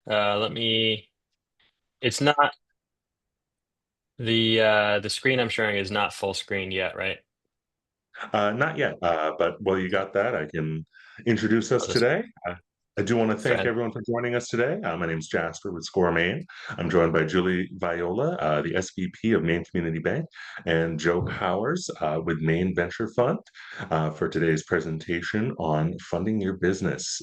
Let me. It's not the screen I'm sharing is not full screen yet, right? Not yet, but while you got that, I can introduce I'll us just today. I do want to go thank ahead. everyone for joining us today. My name is Jasper with Score Maine. I'm joined by Julie Viola, the SVP of Maine Community Bank, and Joe Powers with Maine Venture Fund for today's presentation on funding your business.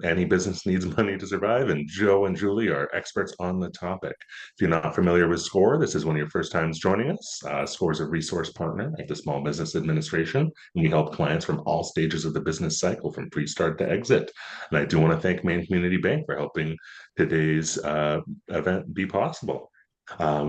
Any business needs money to survive, and Joe and Julie are experts on the topic. If you're not familiar with SCORE, this is one of your first times joining us. SCORE is a resource partner of the Small Business Administration, and we help clients from all stages of the business cycle, from pre-start to exit. And I do want to thank Maine Community Bank for helping today's event be possible.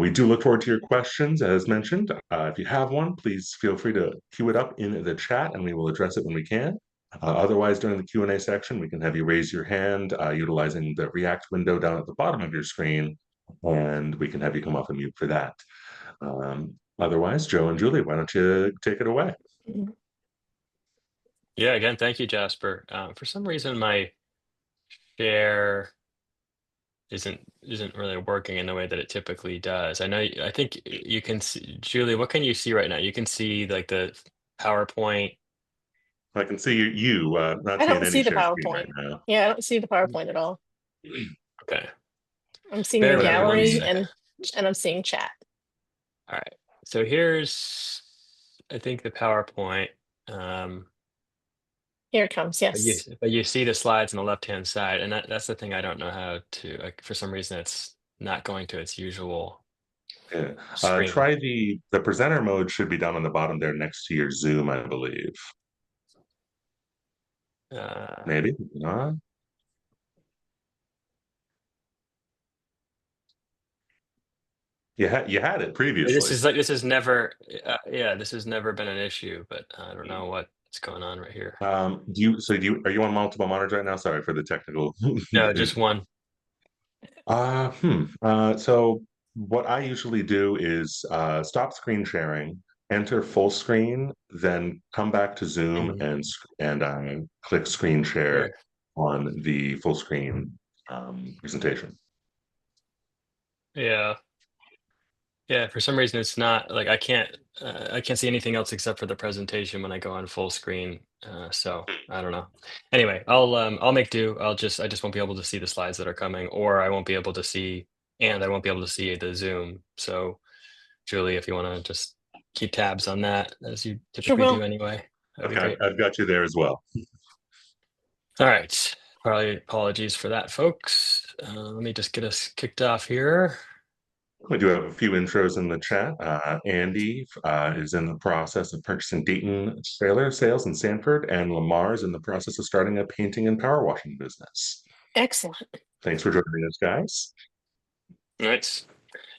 We do look forward to your questions, as mentioned. If you have one, please feel free to queue it up in the chat, and we will address it when we can. Otherwise, during the Q&A section, we can have you raise your hand utilizing the React window down at the bottom of your screen, and we can have you come off and mute for that. Otherwise, Joe and Julie, why don't you take it away? Yeah, again, thank you, Jasper. For some reason, my share isn't really working in the way that it typically does. I think you can see, Julie, what can you see right now? You can see like the PowerPoint. I can see not I seeing don't any see the share screen right PowerPoint. now. Yeah, I don't see the PowerPoint at all. Okay, I'm seeing the bear with me one gallery second. and I'm seeing chat. All right, so here's, I think the PowerPoint. Um, Here it comes. Yes. but you see the slides on the left-hand side, and that's the thing I don't know how to, like, for some reason it's not going to its usual Yeah. screen. Try the presenter mode should be down on the bottom there next to your Zoom, I believe. Uh, Maybe. You had it this previously. is like this has never, yeah, this has never been an issue, but I don't know what's going on right here. Are you on multiple monitors right now? Sorry for the technical. No, just one. So what I usually do is stop screen sharing, enter full screen, then come back to Zoom Mhm. and click screen share Here. on the full screen presentation. Yeah. Yeah, for some reason it's not like I can't see anything else except for the presentation when I go on full screen. So I don't know. Anyway, I'll make do. I just won't be able to see the slides that are coming, or I won't be able to see, and I won't be able to see the Zoom. So Julie, if you want to just keep tabs on that as you Sure typically do will. anyway, that'd be Okay, great. I've got you there as well. All right. Probably apologies for that, folks. Let me just get us kicked off here. We do have a few intros in the chat. Andy is in the process of purchasing Dayton trailer sales in Sanford, and Lamar is in the process of starting a painting and power washing business. Excellent. Thanks for joining us, guys. All right.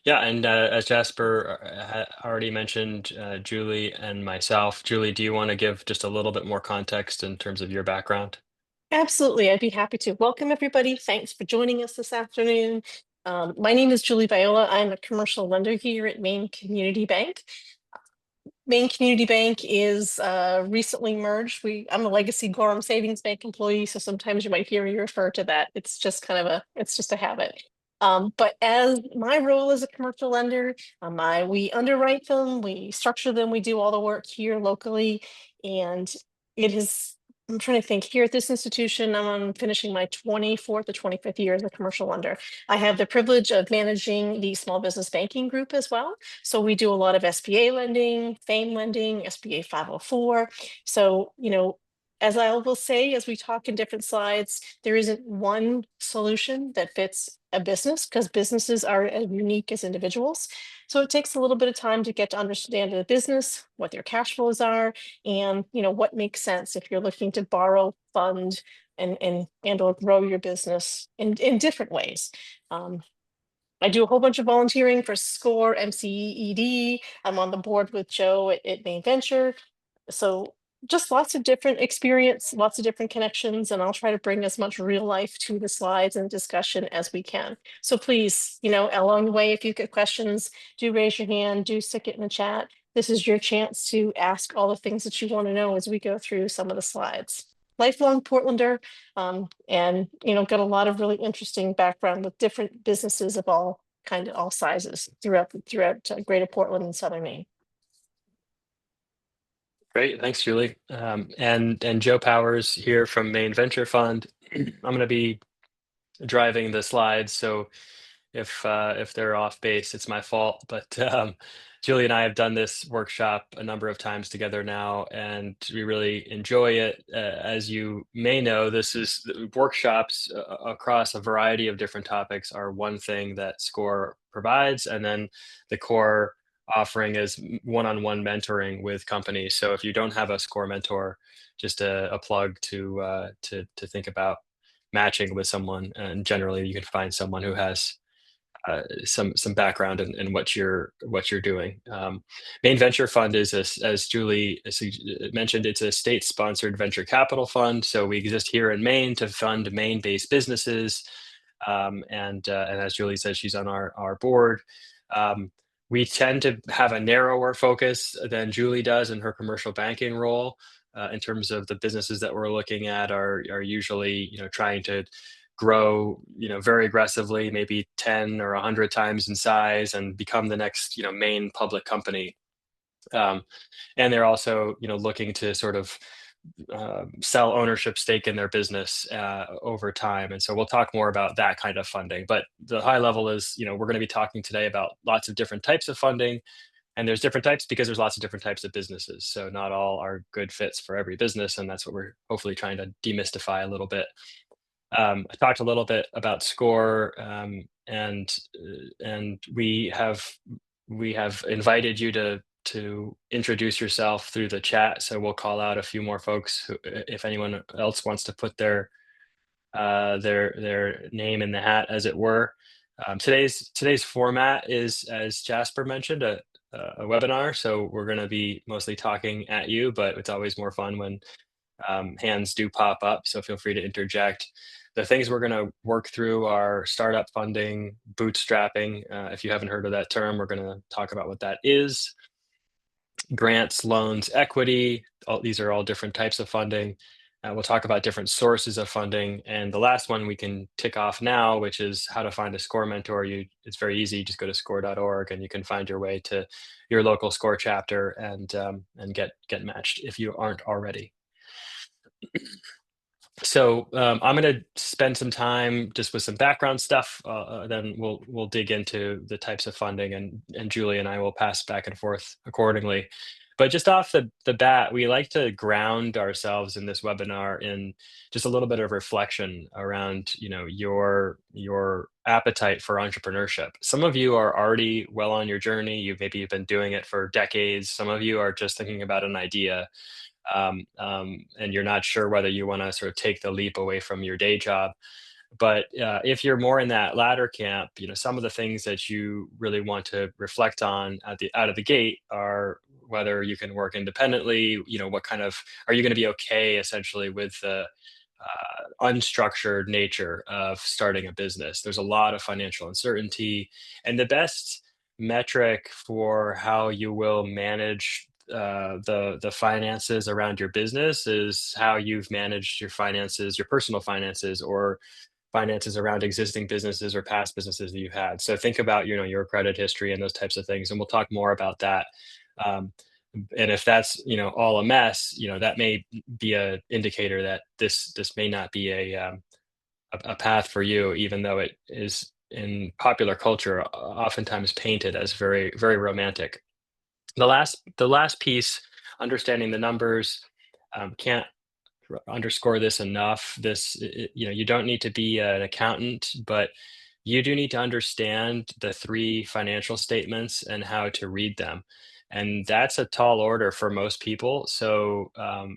Yeah, and as Jasper already mentioned, Julie and myself. Julie, do you want to give just a little bit more context in terms of your background? Absolutely. I'd be happy to. Welcome, everybody. Thanks for joining us this afternoon. My name is Julie Viola. I'm a commercial lender here at Maine Community Bank. Maine Community Bank is recently merged. I'm a legacy Gorham Savings Bank employee, so sometimes you might hear me refer to that. It's just it's just a habit. But as my role as a commercial lender, we underwrite them, we structure them, we do all the work here locally, and it is. I'm trying to think here at this institution, I'm finishing my 24th or 25th year as a commercial lender. I have the privilege of managing the small business banking group as well. So we do a lot of SBA lending, FAME lending, SBA 504. So, as I will say, as we talk in different slides, there isn't one solution that fits a business because businesses are as unique as individuals. So it takes a little bit of time to get to understand the business, what their cash flows are, and what makes sense if you're looking to borrow, fund, and or grow your business in different ways. Um, I do a whole bunch of volunteering for SCORE, MCED. I'm on the board with Joe at Maine Venture. So just lots of different experience, lots of different connections, and I'll try to bring as much real life to the slides and discussion as we can. So please, along the way, if you get questions, do raise your hand, do stick it in the chat. This is your chance to ask all the things that you want to know as we go through some of the slides. lifelong Portlander, and got a lot of really interesting background with different businesses of all sizes throughout Greater Portland and Southern Maine. Great, thanks, Julie. And Joe Powers here from Maine Venture Fund. I'm going to be driving the slides, so if they're off base, it's my fault. But Julie and I have done this workshop a number of times together now, and we really enjoy it. As you may know, this is workshops across a variety of different topics are one thing that SCORE provides, and then the core offering is one-on-one mentoring with companies. So if you don't have a SCORE mentor, just a plug to think about matching with someone, and generally you can find someone who has some background in what you're doing. Maine Venture Fund is, as Julie mentioned, it's a state-sponsored venture capital fund. So we exist here in Maine to fund Maine-based businesses. And as Julie said, she's on our board. We tend to have a narrower focus than Julie does in her commercial banking role. In terms of the businesses that we're looking at are usually trying to grow very aggressively, maybe 10 or 100 times in size, and become the next main public company. And they're also looking to sort of sell ownership stake in their business over time. And so we'll talk more about that kind of funding. But the high level is, we're going to be talking today about lots of different types of funding. And there's different types because there's lots of different types of businesses. So not all are good fits for every business. And that's what we're hopefully trying to demystify a little bit. I talked a little bit about SCORE, and we have invited you to introduce yourself through the chat. So we'll call out a few more folks if anyone else wants to put their name in the hat, as it were. Today's format is, as Jasper mentioned, a webinar. So we're going to be mostly talking at you, but it's always more fun when hands do pop up. So feel free to interject. The things we're going to work through are startup funding, bootstrapping. If you haven't heard of that term, we're going to talk about what that is. Grants, loans, equity. These are all different types of funding. We'll talk about different sources of funding. And the last one we can tick off now, which is how to find a SCORE mentor. It's very easy. Just go to score.org and you can find your way to your local SCORE chapter and get matched if you aren't already. So I'm going to spend some time just with some background stuff. Then we'll dig into the types of funding, and Julie and I will pass back and forth accordingly. But just off the bat, we like to ground ourselves in this webinar in just a little bit of reflection around your appetite for entrepreneurship. Some of you are already well on your journey. You've been doing it for decades. Some of you are just thinking about an idea. And you're not sure whether you want to sort of take the leap away from your day job. But if you're more in that latter camp, some of the things that you really want to reflect on out of the gate are whether you can work independently. What kind of are you going to be okay essentially with the unstructured nature of starting a business? There's a lot of financial uncertainty, and the best metric for how you will manage the finances around your business is how you've managed your finances, your personal finances, or finances around existing businesses or past businesses that you've had. So think about your credit history and those types of things, and we'll talk more about that. Um, and if that's all a mess, that may be a indicator that this may not be a path for you, even though it is in popular culture oftentimes painted as very very romantic. The last piece, understanding the numbers, can't underscore this enough. You don't need to be an accountant, but you do need to understand the three financial statements and how to read them. And that's a tall order for most people. So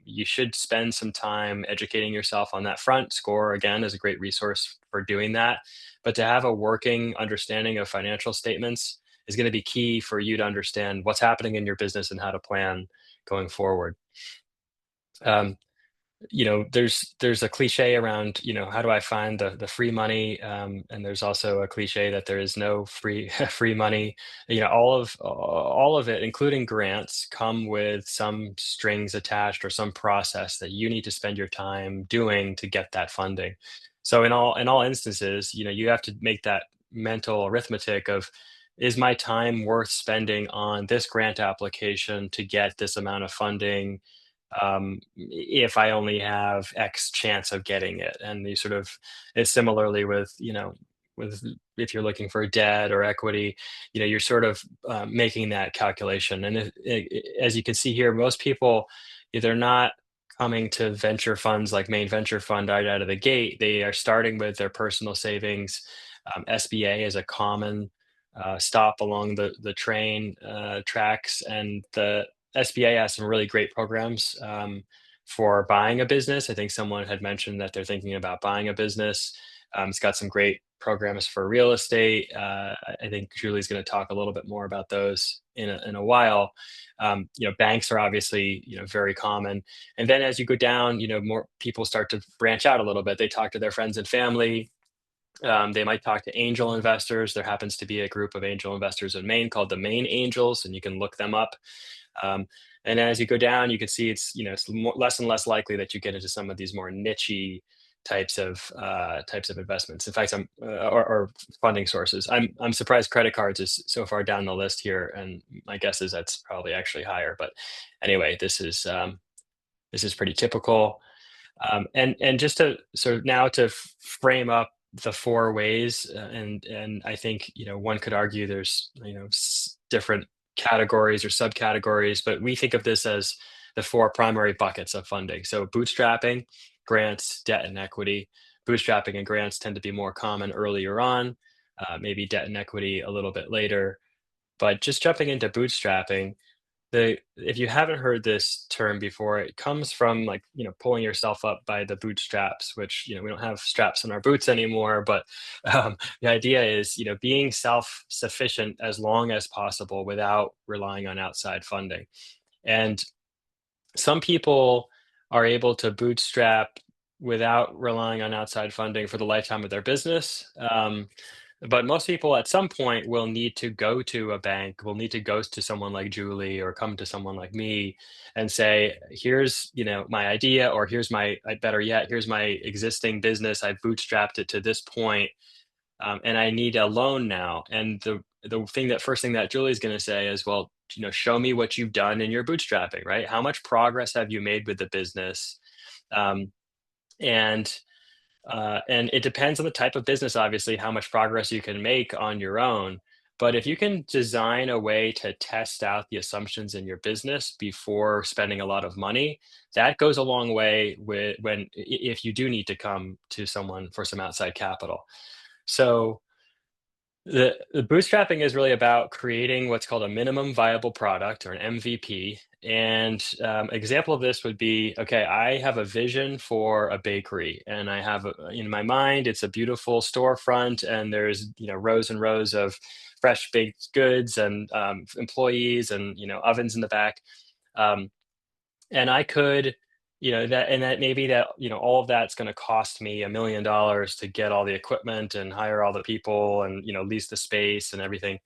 you should spend some time educating yourself on that front. SCORE, again, is a great resource for doing that. But to have a working understanding of financial statements is going to be key for you to understand what's happening in your business and how to plan going forward. Um, there's a cliche around, how do I find the free money? And there's also a cliche that there is no free free money. All of it, including grants, come with some strings attached or some process that you need to spend your time doing to get that funding. So in all instances, you have to make that mental arithmetic of, is my time worth spending on this grant application to get this amount of funding, if I only have X chance of getting it. And you sort of, it's similarly with if you're looking for debt or equity, you're sort of making that calculation. And as you can see here, most people, they're not coming to venture funds like Main Venture Fund right out of the gate. They are starting with their personal savings. SBA is a common stop along the train tracks, and the SBA has some really great programs for buying a business. I think someone had mentioned that they're thinking about buying a business. It's got some great programs for real estate. I think Julie's going to talk a little bit more about those in a while. Banks are obviously very common, and then as you go down, more people start to branch out a little bit. They talk to their friends and family. They might talk to angel investors. There happens to be a group of angel investors in Maine called the Maine Angels, and you can look them up. Um, and as you go down, you can see it's less and less likely that you get into some of these more nichey types of investments. In fact, or funding sources. I'm surprised credit cards is so far down the list here, and my guess is that's probably actually higher. But anyway, this is pretty typical. And just to sort of now to frame up the four ways, and I think one could argue there's different categories or subcategories, but we think of this as the four primary buckets of funding. So bootstrapping, grants, debt, and equity. Bootstrapping and grants tend to be more common earlier on, maybe debt and equity a little bit later. But just jumping into bootstrapping, if you haven't heard this term before, it comes from like, pulling yourself up by the bootstraps, which, we don't have straps on our boots anymore, but the idea is, being self-sufficient as long as possible without relying on outside funding. And some people are able to bootstrap without relying on outside funding for the lifetime of their business. But most people at some point will need to go to a bank, will need to go to someone like Julie or come to someone like me and say, here's, my idea, or here's better yet, here's my existing business. I've bootstrapped it to this point, and I need a loan now. And the first thing that Julie's going to say is, well, show me what you've done in your bootstrapping, right? How much progress have you made with the business? Um, and and it depends on the type of business, obviously, how much progress you can make on your own. But if you can design a way to test out the assumptions in your business before spending a lot of money, that goes a long way if you do need to come to someone for some outside capital. So the bootstrapping is really about creating what's called a minimum viable product, or an MVP. And example of this would be, okay, I have a vision for a bakery, and I have in my mind, it's a beautiful storefront, and there's rows and rows of fresh baked goods and employees and ovens in the back. Um, and I could, that maybe that, all of that's going to cost me $1 million to get all the equipment and hire all the people and, lease the space and everything.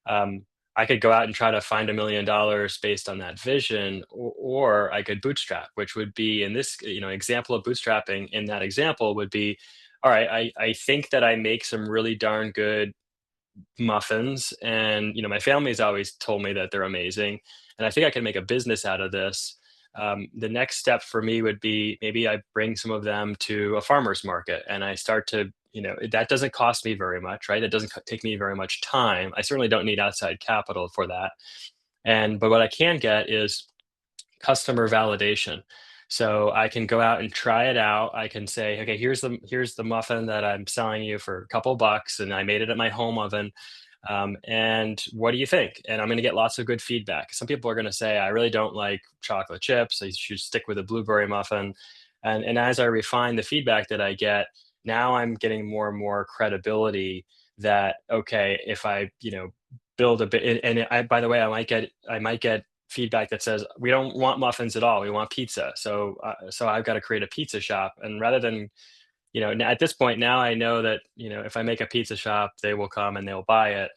Um, I could go out and try to find $1 million based on that vision, or I could bootstrap, which would be in this, example of bootstrapping. In that example would be, all right, I think that I make some really darn good muffins, and my family's always told me that they're amazing, and I think I can make a business out of this. The next step for me would be, maybe I bring some of them to a farmer's market, and I start to, that doesn't cost me very much, right? It doesn't take me very much time. I certainly don't need outside capital for that. But what I can get is customer validation. So I can go out and try it out. I can say, okay, here's the muffin that I'm selling you for a couple bucks, and I made it at my home oven. And what do you think? And I'm going to get lots of good feedback. Some people are going to say, I really don't like chocolate chips. I should stick with a blueberry muffin. And as I refine the feedback that I get, now I'm getting more and more credibility that, okay, if I, build a bit, and by the way, I might get feedback that says we don't want muffins at all, we want pizza. So I've got to create a pizza shop, and rather than, at this point now I know that, if I make a pizza shop, they will come and they'll buy it,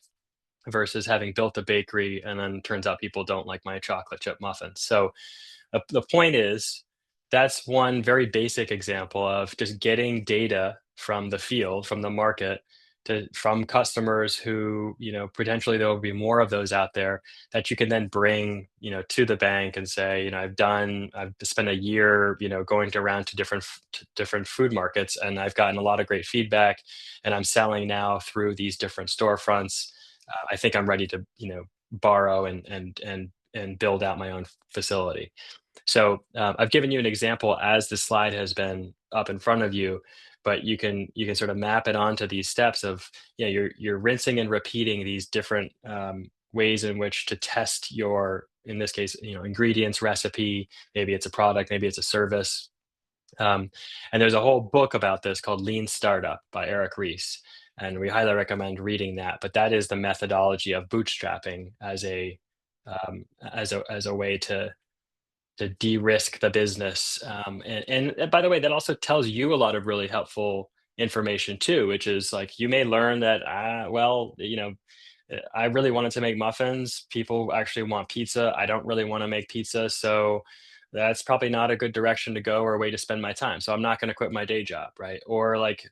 versus having built a bakery and then turns out people don't like my chocolate chip muffins. So the point is, that's one very basic example of just getting data from the field, from the market, from customers who, potentially there will be more of those out there, that you can then bring, to the bank and say, I've spent a year, going around to different food markets, and I've gotten a lot of great feedback, and I'm selling now through these different storefronts. I think I'm ready to, borrow and build out my own facility. So I've given you an example as the slide has been up in front of you, but you can sort of map it onto these steps of, yeah, you're rinsing and repeating these different ways in which to test your, in this case, ingredients, recipe. Maybe it's a product, maybe it's a service. Um, and there's a whole book about this called Lean Startup by Eric Ries, and we highly recommend reading that. But that is the methodology of bootstrapping as a way to de-risk the business. And by the way, that also tells you a lot of really helpful information too, which is like, you may learn that, well, I really wanted to make muffins. People actually want pizza. I don't really want to make pizza. So that's probably not a good direction to go or a way to spend my time. So I'm not going to quit my day job. Right. Or like,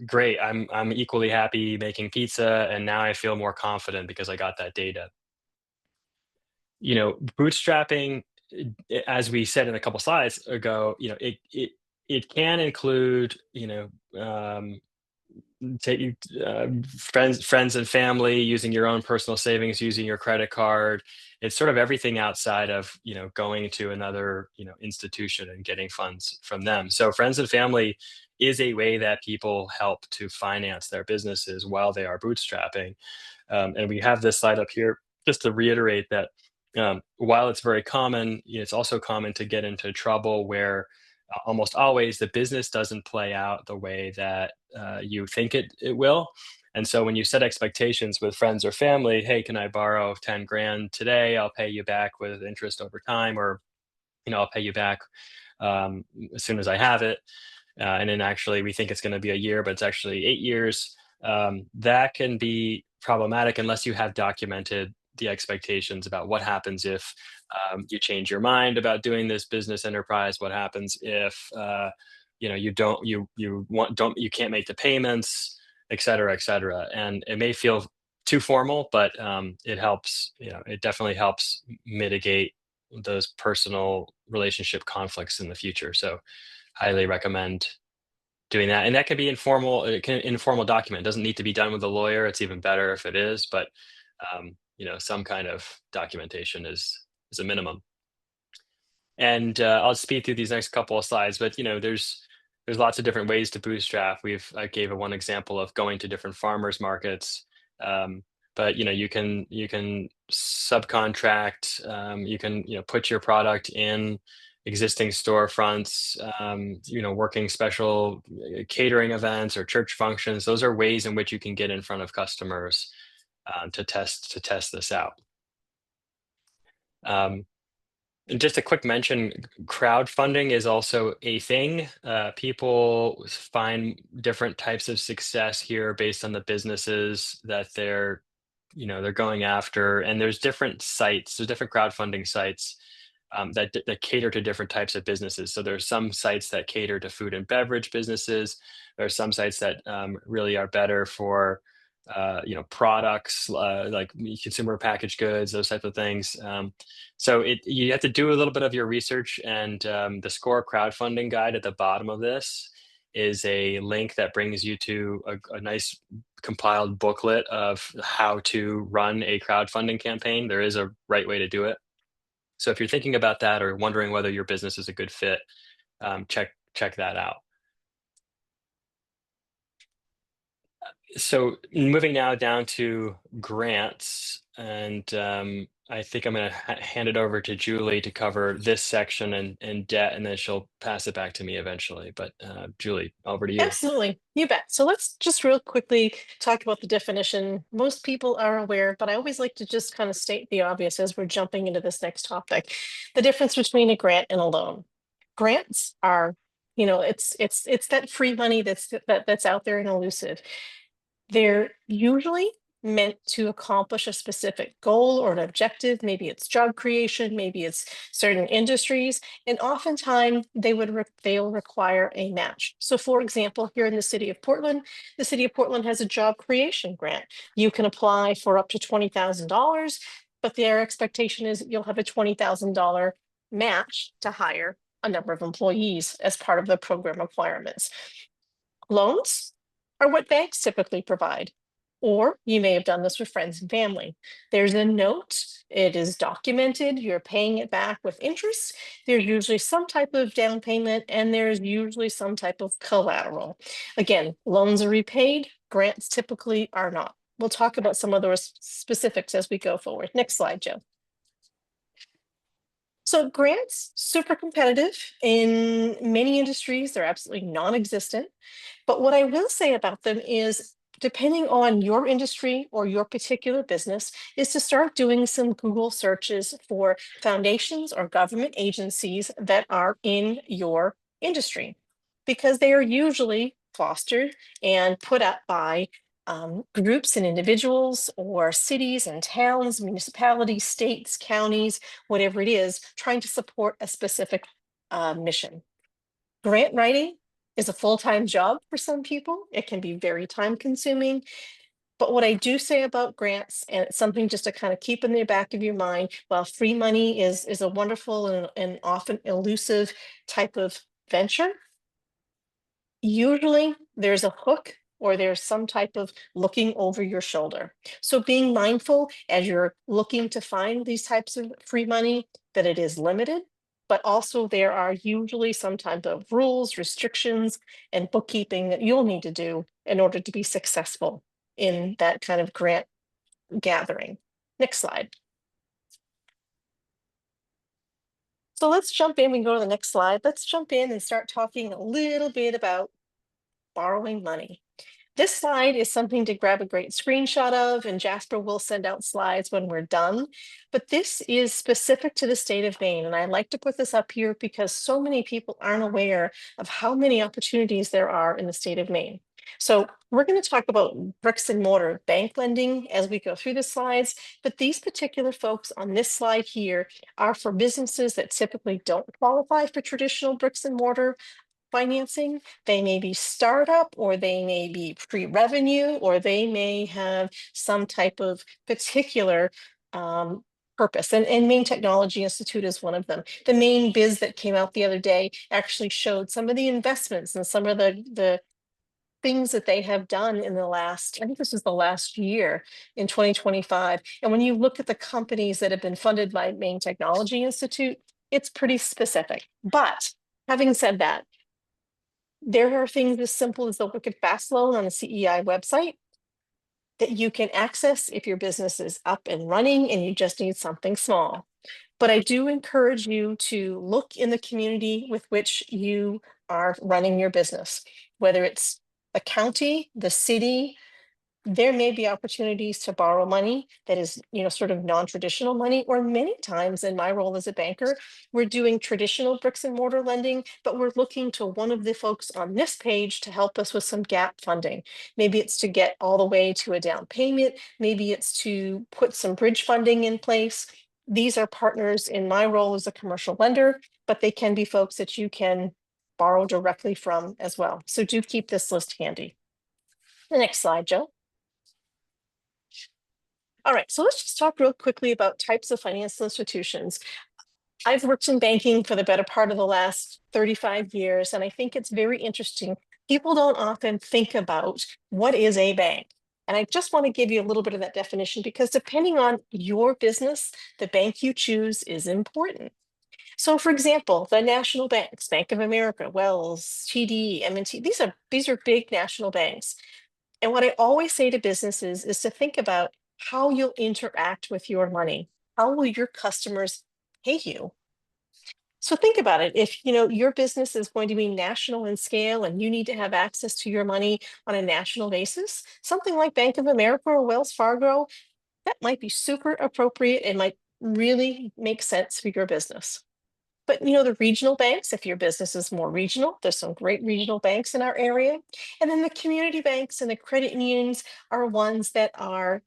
great. I'm equally happy making pizza. And now I feel more confident because I got that data. Bootstrapping, as we said in a couple slides ago, it can include, taking friends and family, using your own personal savings, using your credit card. It's sort of everything outside of, going to another, institution and getting funds from them. So friends and family is a way that people help to finance their businesses while they are bootstrapping. And we have this slide up here just to reiterate that, while it's very common, it's also common to get into trouble where, almost always the business doesn't play out the way that you think it will. And so when you set expectations with friends or family, hey, can I borrow 10 grand today? I'll pay you back with interest over time, or, I'll pay you back as soon as I have it. And then actually we think it's going to be a year, but it's actually 8 years. That can be problematic unless you have documented the expectations about what happens if you change your mind about doing this business enterprise. What happens if you don't you want don't you can't make the payments, et cetera, et cetera. And it may feel too formal, but it helps. It definitely helps mitigate those personal relationship conflicts in the future. So highly recommend doing that. And that can be informal. It can informal document. It doesn't need to be done with a lawyer. It's even better if it is, but some kind of documentation is a minimum. And I'll speed through these next couple of slides, but there's lots of different ways to bootstrap. I gave one example of going to different farmers markets, but you can subcontract. You can put your product in existing storefronts. Working special catering events or church functions. Those are ways in which you can get in front of customers to test this out. Um, and just a quick mention, crowdfunding is also a thing. People find different types of success here based on the businesses that they're going after. And there's different sites, there's different crowdfunding sites that cater to different types of businesses. So there's some sites that cater to food and beverage businesses. There are some sites that really are better for products like consumer packaged goods, those types of things. So you have to do a little bit of your research, and the Score crowdfunding guide at the bottom of this is a link that brings you to a nice compiled booklet of how to run a crowdfunding campaign. There is a right way to do it. So if you're thinking about that or wondering whether your business is a good fit, check that out. So moving now down to grants, and I think I'm going to hand it over to Julie to cover this section and debt, and then she'll pass it back to me eventually. But Julie, over to you. Absolutely, you bet. So let's just real quickly talk about the definition. Most people are aware, but I always like to just kind of state the obvious as we're jumping into this next topic. The difference between a grant and a loan. Grants are, it's that free money that's out there and elusive. They're usually meant to accomplish a specific goal or an objective. Maybe it's job creation, maybe it's certain industries, and oftentimes they'll require a match. So for example, here in the city of Portland has a job creation grant. You can apply for up to $20,000, but their expectation is you'll have a $20,000 match to hire a number of employees as part of the program requirements. Loans are what banks typically provide, or you may have done this with friends and family. There's a note, it is documented, you're paying it back with interest. There's usually some type of down payment, and there's usually some type of collateral. Again, loans are repaid, grants typically are not. We'll talk about some of those specifics as we go forward. Next slide, Joe. So grants, super competitive in many industries. They're absolutely non-existent. But what I will say about them is, depending on your industry or your particular business, is to start doing some Google searches for foundations or government agencies that are in your industry, because they are usually fostered and put up by groups and individuals or cities and towns, municipalities, states, counties, whatever it is, trying to support a specific mission. Grant writing is a full-time job for some people. It can be very time consuming. But what I do say about grants, and it's something just to kind of keep in the back of your mind, while free money is a wonderful and often elusive type of venture, usually there's a hook or there's some type of looking over your shoulder. So being mindful as you're looking to find these types of free money, that it is limited, but also there are usually some type of rules, restrictions, and bookkeeping that you'll need to do in order to be successful in that kind of grant gathering. Next slide. So let's jump in, we can go to the next slide. Let's jump in and start talking a little bit about borrowing money. This slide is something to grab a great screenshot of, and Jasper will send out slides when we're done. But this is specific to the state of Maine, and I like to put this up here because so many people aren't aware of how many opportunities there are in the state of Maine. So we're going to talk about bricks and mortar bank lending as we go through the slides, but these particular folks on this slide here are for businesses that typically don't qualify for traditional bricks and mortar financing. They may be startup, or they may be pre-revenue, or they may have some type of particular purpose. And Maine Technology Institute is one of them. The Maine Biz that came out the other day actually showed some of the investments and some of the things that they have done in the last, I think this is the last year in 2025. And when you look at the companies that have been funded by Maine Technology Institute, it's pretty specific. But having said that, there are things as simple as the Wicked Fast Loan on the CEI website that you can access if your business is up and running and you just need something small. But I do encourage you to look in the community with which you are running your business, whether it's the county, the city. There may be opportunities to borrow money that is, sort of non-traditional money, or many times in my role as a banker, we're doing traditional bricks and mortar lending, but we're looking to one of the folks on this page to help us with some gap funding. Maybe it's to get all the way to a down payment. Maybe it's to put some bridge funding in place. These are partners in my role as a commercial lender, but they can be folks that you can borrow directly from as well. So do keep this list handy. The next slide, Joe. All right, so let's just talk real quickly about types of financial institutions. I've worked in banking for the better part of the last 35 years, and I think it's very interesting. People don't often think about what is a bank. And I just want to give you a little bit of that definition, because depending on your business, the bank you choose is important. So for example, the national banks, Bank of America, Wells, TD, M&T, these are big national banks. And what I always say to businesses is to think about how you'll interact with your money. how will your customers pay you? So think about it. If your business is going to be national in scale and you need to have access to your money on a national basis, something like Bank of America or Wells Fargo, that might be super appropriate and might really make sense for your business. But the regional banks, if your business is more regional, there's some great regional banks in our area. And then the community banks and the credit unions are ones that are,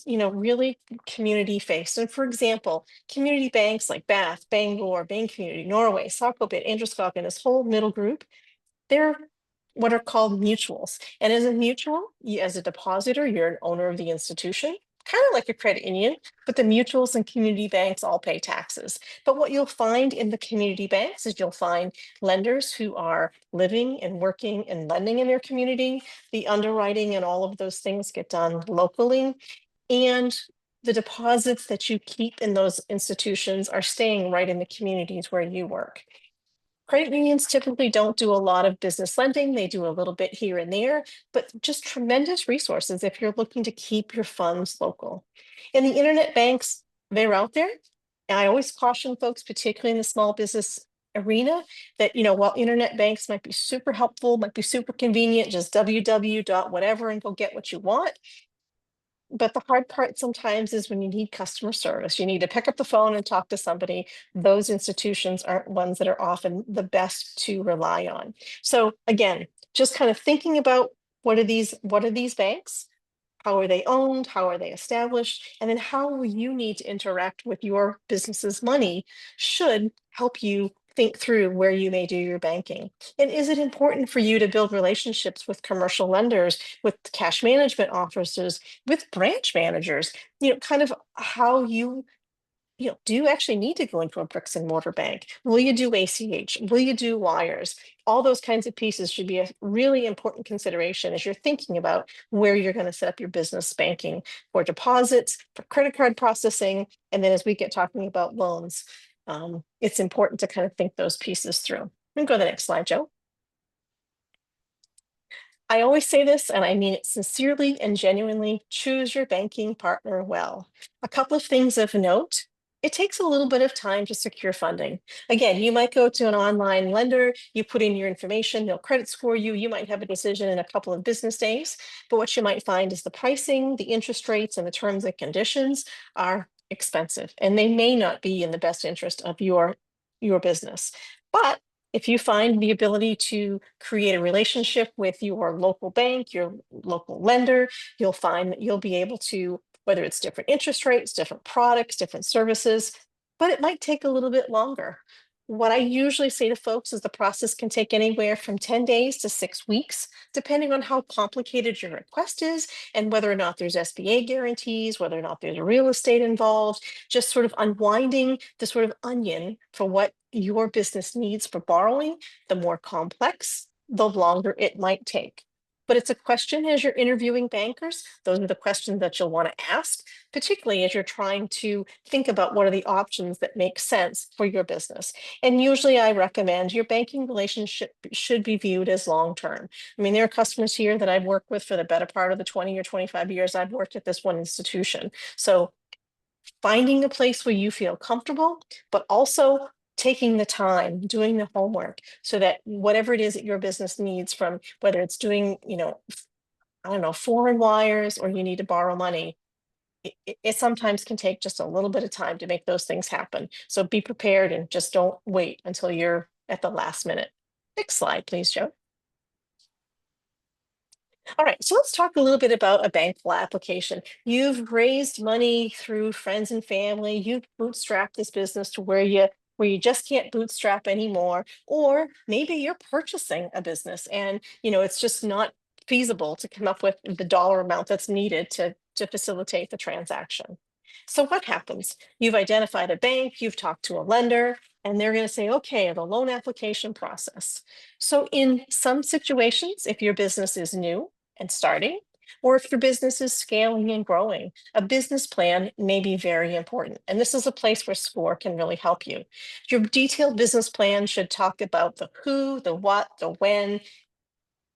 really community faced. And for example, community banks like Bath, Bangor, Bain Community, Norway, Sakobit, Androscoggin, and this whole middle group, they're what are called mutuals. And as a mutual, as a depositor, you're an owner of the institution, kind of like a credit union, but the mutuals and community banks all pay taxes. But what you'll find in the community banks is you'll find lenders who are living and working and lending in their community. The underwriting and all of those things get done locally. And the deposits that you keep in those institutions are staying right in the communities where you work. Credit unions typically don't do a lot of business lending. They do a little bit here and there, but just tremendous resources if you're looking to keep your funds local. And the internet banks, they're out there. And I always caution folks, particularly in the small business arena, that while internet banks might be super helpful, might be super convenient, just www dot whatever and go get what you want. But the hard part sometimes is when you need customer service, you need to pick up the phone and talk to somebody. Those institutions aren't ones that are often the best to rely on. So again, just kind of thinking about what are these banks? How are they owned? How are they established? And then how will you need to interact with your business's money should help you think through where you may do your banking. And is it important for you to build relationships with commercial lenders, with cash management officers, with branch managers, kind of how do you actually need to go into a bricks and mortar bank? Will you do ACH? Will you do wires? All those kinds of pieces should be a really important consideration as you're thinking about where you're going to set up your business banking for deposits, for credit card processing, and then as we get talking about loans, it's important to kind of think those pieces through. We can go to the next slide, Joe. I always say this, and I mean it sincerely and genuinely, choose your banking partner well. A couple of things of note. It takes a little bit of time to secure funding. Again, you might go to an online lender, you put in your information, they'll credit score you, you might have a decision in a couple of business days, but what you might find is the pricing, the interest rates, and the terms and conditions are expensive, and they may not be in the best interest of your business. But if you find the ability to create a relationship with your local bank, your local lender, you'll find that you'll be able to, whether it's different interest rates, different products, different services, but it might take a little bit longer. What I usually say to folks is the process can take anywhere from 10 days to 6 weeks, depending on how complicated your request is and whether or not there's SBA guarantees, whether or not there's real estate involved, just sort of unwinding the sort of onion for what your business needs for borrowing. The more complex, the longer it might take. But it's a question as you're interviewing bankers. Those are the questions that you'll want to ask, particularly as you're trying to think about what are the options that make sense for your business. And usually I recommend your banking relationship should be viewed as long-term. I mean, there are customers here that I've worked with for the better part of the 20 or 25 years I've worked at this one institution. So finding a place where you feel comfortable, but also taking the time, doing the homework so that whatever it is that your business needs, from whether it's doing, I don't know, foreign wires or you need to borrow money, it sometimes can take just a little bit of time to make those things happen. So be prepared and just don't wait until you're at the last minute. Next slide, please, Joe. All right, so let's talk a little bit about a bankable application. You've raised money through friends and family. You've bootstrapped this business to where you just can't bootstrap anymore, or maybe you're purchasing a business and it's just not feasible to come up with the dollar amount that's needed to facilitate the transaction. So what happens? You've identified a bank, you've talked to a lender, and they're going to say, okay, the loan application process. So in some situations, if your business is new and starting, or if your business is scaling and growing, a business plan may be very important. And this is a place where SCORE can really help you. Your detailed business plan should talk about the who, the what, the when,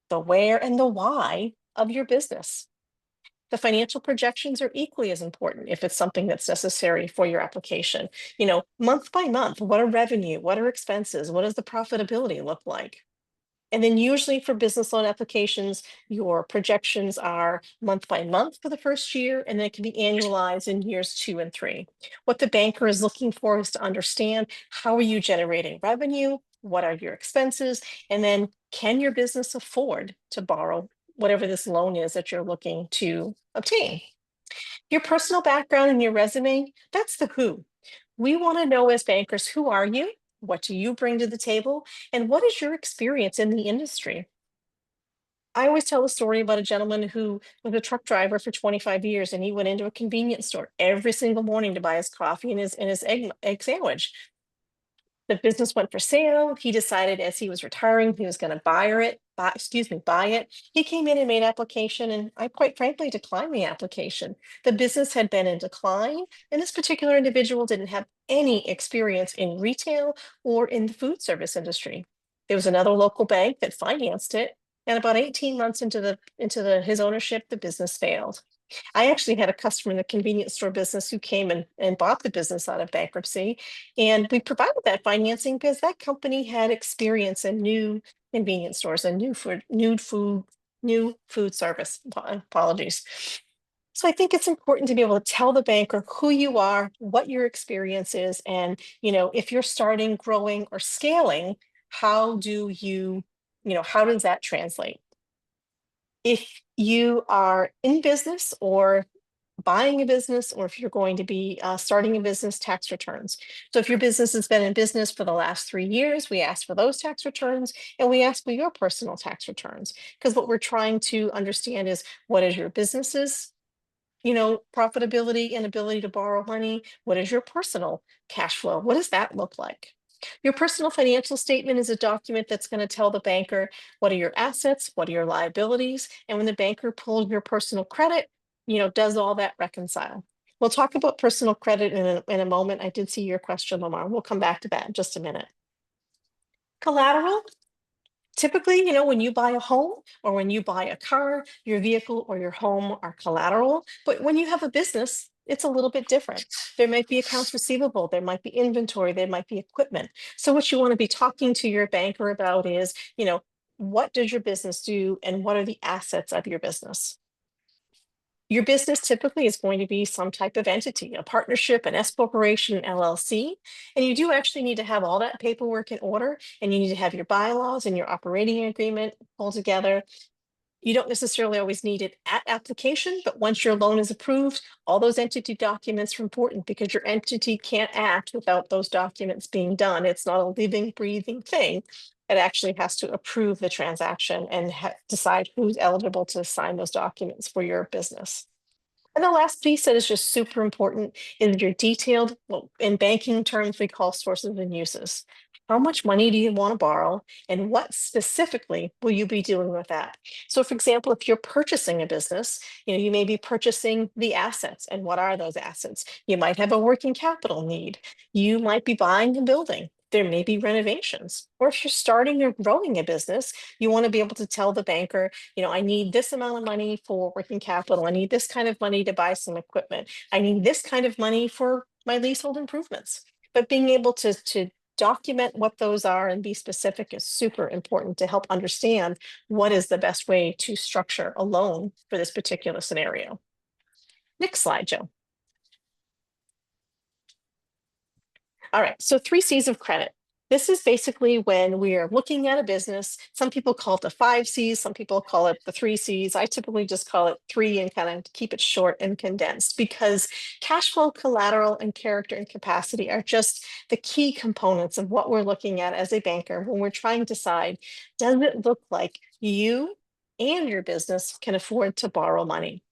the where, and the why of your business. The financial projections are equally as important if it's something that's necessary for your application. Month by month, what are revenue? What are expenses? What does the profitability look like? And then usually for business loan applications, your projections are month by month for the first year, and then it can be annualized in years 2 and 3. What the banker is looking for is to understand, how are you generating revenue? What are your expenses? And then can your business afford to borrow whatever this loan is that you're looking to obtain? Your personal background and your resume, that's the who. We want to know as bankers, who are you? What do you bring to the table? And what is your experience in the industry? I always tell a story about a gentleman who was a truck driver for 25 years, and he went into a convenience store every single morning to buy his coffee and his egg sandwich. The business went for sale. He decided as he was retiring, he was going to buy it. He came in and made application, and I quite frankly declined the application. The business had been in decline, and this particular individual didn't have any experience in retail or in the food service industry. There was another local bank that financed it, and about 18 months into his ownership, the business failed. I actually had a customer in the convenience store business who came and bought the business out of bankruptcy. And we provided that financing because that company had experience in new convenience stores and new food service. Apologies. So I think it's important to be able to tell the banker who you are, what your experience is, and if you're starting, growing, or scaling, how do how does that translate? If you are in business or buying a business, or if you're going to be starting a business, tax returns. So if your business has been in business for the last 3 years, we ask for those tax returns, and we ask for your personal tax returns, because what we're trying to understand is, what is your business's profitability and ability to borrow money? What is your personal cash flow? What does that look like? Your personal financial statement is a document that's going to tell the banker, what are your assets, what are your liabilities, and when the banker pulls your personal credit, does all that reconcile? We'll talk about personal credit in a moment. I did see your question, Lamar. We'll come back to that in just a minute. Collateral. Typically, when you buy a home or when you buy a car, your vehicle or your home are collateral. But when you have a business, it's a little bit different. There might be accounts receivable, there might be inventory, there might be equipment. So what you want to be talking to your banker about is, what does your business do and what are the assets of your business? Your business typically is going to be some type of entity, a partnership, an S corporation, an LLC, and you do actually need to have all that paperwork in order, and you need to have your bylaws and your operating agreement pulled together. You don't necessarily always need it at application, but once your loan is approved, all those entity documents are important because your entity can't act without those documents being done. It's not a living, breathing thing. It actually has to approve the transaction and decide who's eligible to sign those documents for your business. And the last piece that is just super important is your detailed, what in banking terms we call sources and uses. How much money do you want to borrow, and what specifically will you be doing with that? So for example, if you're purchasing a business, you may be purchasing the assets. And what are those assets? You might have a working capital need. You might be buying a building. There may be renovations. Or if you're starting or growing a business, you want to be able to tell the banker, I need this amount of money for working capital. I need this kind of money to buy some equipment. I need this kind of money for my leasehold improvements. But being able to document what those are and be specific is super important to help understand what is the best way to structure a loan for this particular scenario. Next slide, Joe. All right, so 3 C's of credit. This is basically when we are looking at a business. Some people call it the 5 C's, some people call it the 3 C's. I typically just call it 3 and kind of keep it short and condensed, because cash flow, collateral, and character and capacity are just the key components of what we're looking at as a banker when we're trying to decide, does it look like you and your business can afford to borrow money?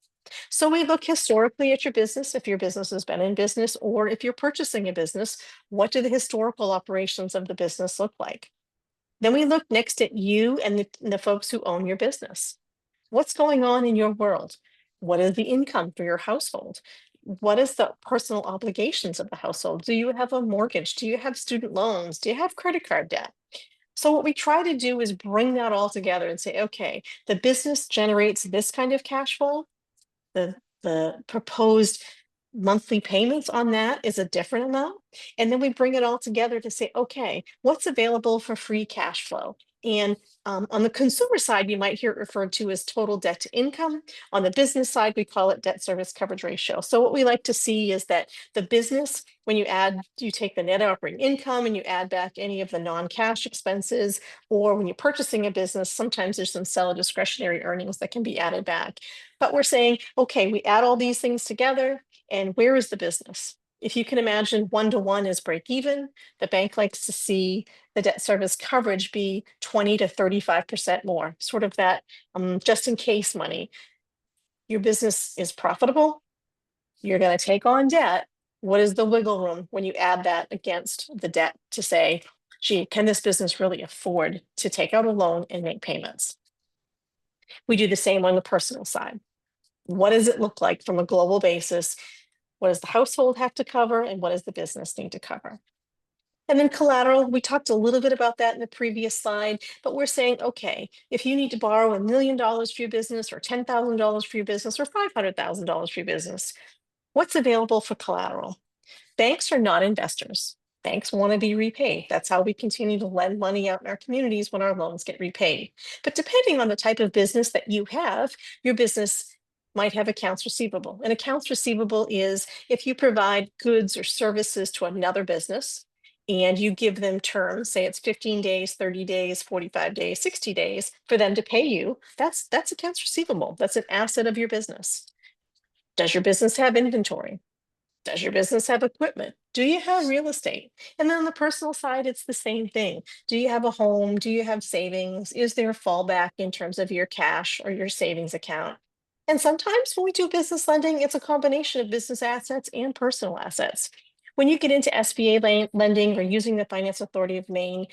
So we look historically at your business, if your business has been in business, or if you're purchasing a business, what do the historical operations of the business look like? Then we look next at you and the folks who own your business. What's going on in your world? What is the income for your household? What is the personal obligations of the household? Do you have a mortgage? Do you have student loans? Do you have credit card debt? So what we try to do is bring that all together and say, okay, the business generates this kind of cash flow. the proposed monthly payments on that is a different amount. And then we bring it all together to say, okay, what's available for free cash flow? And on the consumer side, you might hear it referred to as total debt to income. On the business side, we call it debt service coverage ratio. So what we like to see is that the business, when you take the net operating income and you add back any of the non-cash expenses, or when you're purchasing a business, sometimes there's some seller discretionary earnings that can be added back. But we're saying, okay, we add all these things together, and where is the business? If you can imagine 1-to-1 is break even, the bank likes to see the debt service coverage be 20 to 35% more, sort of that just in case money. Your business is profitable, you're going to take on debt. What is the wiggle room when you add that against the debt to say, gee, can this business really afford to take out a loan and make payments? We do the same on the personal side. What does it look like from a global basis? What does the household have to cover, and what does the business need to cover? And then collateral, we talked a little bit about that in the previous slide, but we're saying, okay, if you need to borrow $1 million for your business, or $10,000 for your business, or $500,000 for your business, what's available for collateral? Banks are not investors. Banks want to be repaid. That's how we continue to lend money out in our communities when our loans get repaid. But depending on the type of business that you have, your business might have accounts receivable. And accounts receivable is if you provide goods or services to another business and you give them terms, say it's 15 days, 30 days, 45 days, 60 days for them to pay you, that's accounts receivable. That's an asset of your business. Does your business have inventory? Does your business have equipment? Do you have real estate? And then on the personal side, it's the same thing. Do you have a home? Do you have savings? Is there a fallback in terms of your cash or your savings account? And sometimes when we do business lending, it's a combination of business assets and personal assets. When you get into SBA lending or using the Finance Authority of Maine,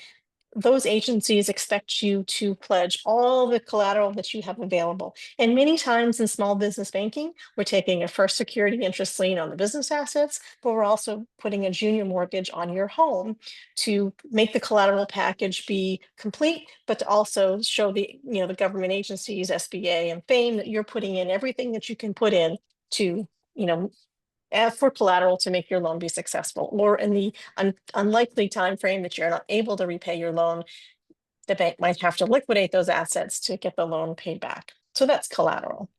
those agencies expect you to pledge all the collateral that you have available. And many times in small business banking, we're taking a first security interest lien on the business assets, but we're also putting a junior mortgage on your home to make the collateral package be complete, but to also show the government agencies, SBA and FAME, that you're putting in everything that you can put in to, for collateral to make your loan be successful. Or in the unlikely time frame that you're not able to repay your loan, the bank might have to liquidate those assets to get the loan paid back. So that's collateral.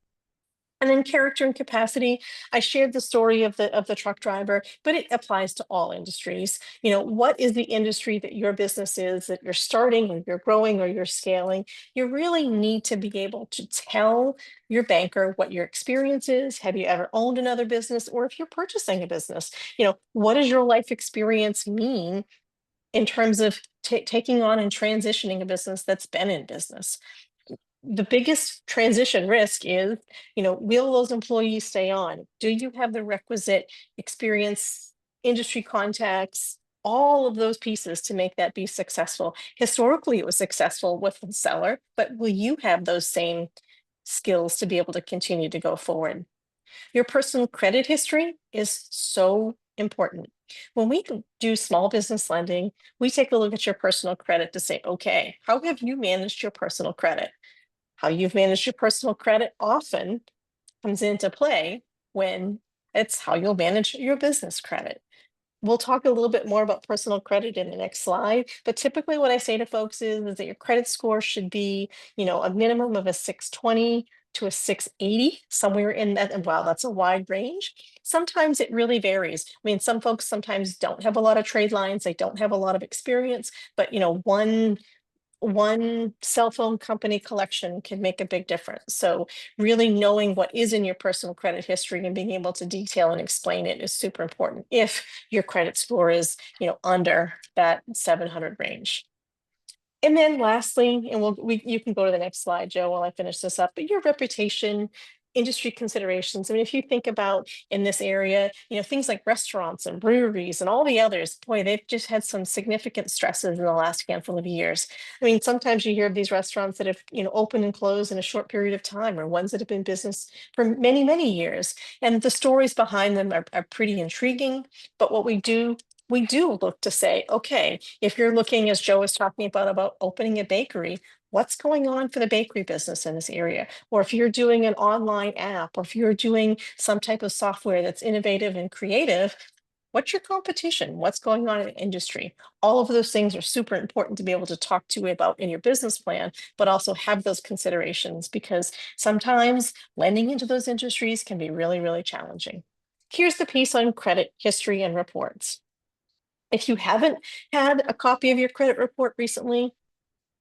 And then character and capacity. I shared the story of the truck driver, but it applies to all industries. What is the industry that your business is, that you're starting, or you're growing, or you're scaling? You really need to be able to tell your banker what your experience is. Have you ever owned another business? Or if you're purchasing a business, what does your life experience mean in terms of taking on and transitioning a business that's been in business? The biggest transition risk is, will those employees stay on? Do you have the requisite experience, industry contacts, all of those pieces to make that be successful? Historically, it was successful with the seller, but will you have those same skills to be able to continue to go forward? Your personal credit history is so important. When we do small business lending, we take a look at your personal credit to say, okay, how have you managed your personal credit? How you've managed your personal credit often comes into play when it's how you'll manage your business credit. We'll talk a little bit more about personal credit in the next slide, but typically what I say to folks is that your credit score should be, a minimum of a 620 to a 680, somewhere in that. And wow, that's a wide range. Sometimes it really varies. I mean, some folks sometimes don't have a lot of trade lines, they don't have a lot of experience, but one cell phone company collection can make a big difference. So really knowing what is in your personal credit history and being able to detail and explain it is super important if your credit score is, under that 700 range. And then lastly, and you can go to the next slide, Joe, while I finish this up, but your reputation, industry considerations. I mean, if you think about in this area, things like restaurants and breweries and all the others, boy, they've just had some significant stresses in the last handful of years. I mean, sometimes you hear of these restaurants that have, opened and closed in a short period of time, or ones that have been in business for many, many years. And the stories behind them are pretty intriguing. But what we do look to say, okay, if you're looking, as Joe was talking about opening a bakery, what's going on for the bakery business in this area? Or if you're doing an online app, or if you're doing some type of software that's innovative and creative, what's your competition? What's going on in the industry? All of those things are super important to be able to talk to about in your business plan, but also have those considerations, because sometimes lending into those industries can be really, really challenging. Here's the piece on credit history and reports. If you haven't had a copy of your credit report recently,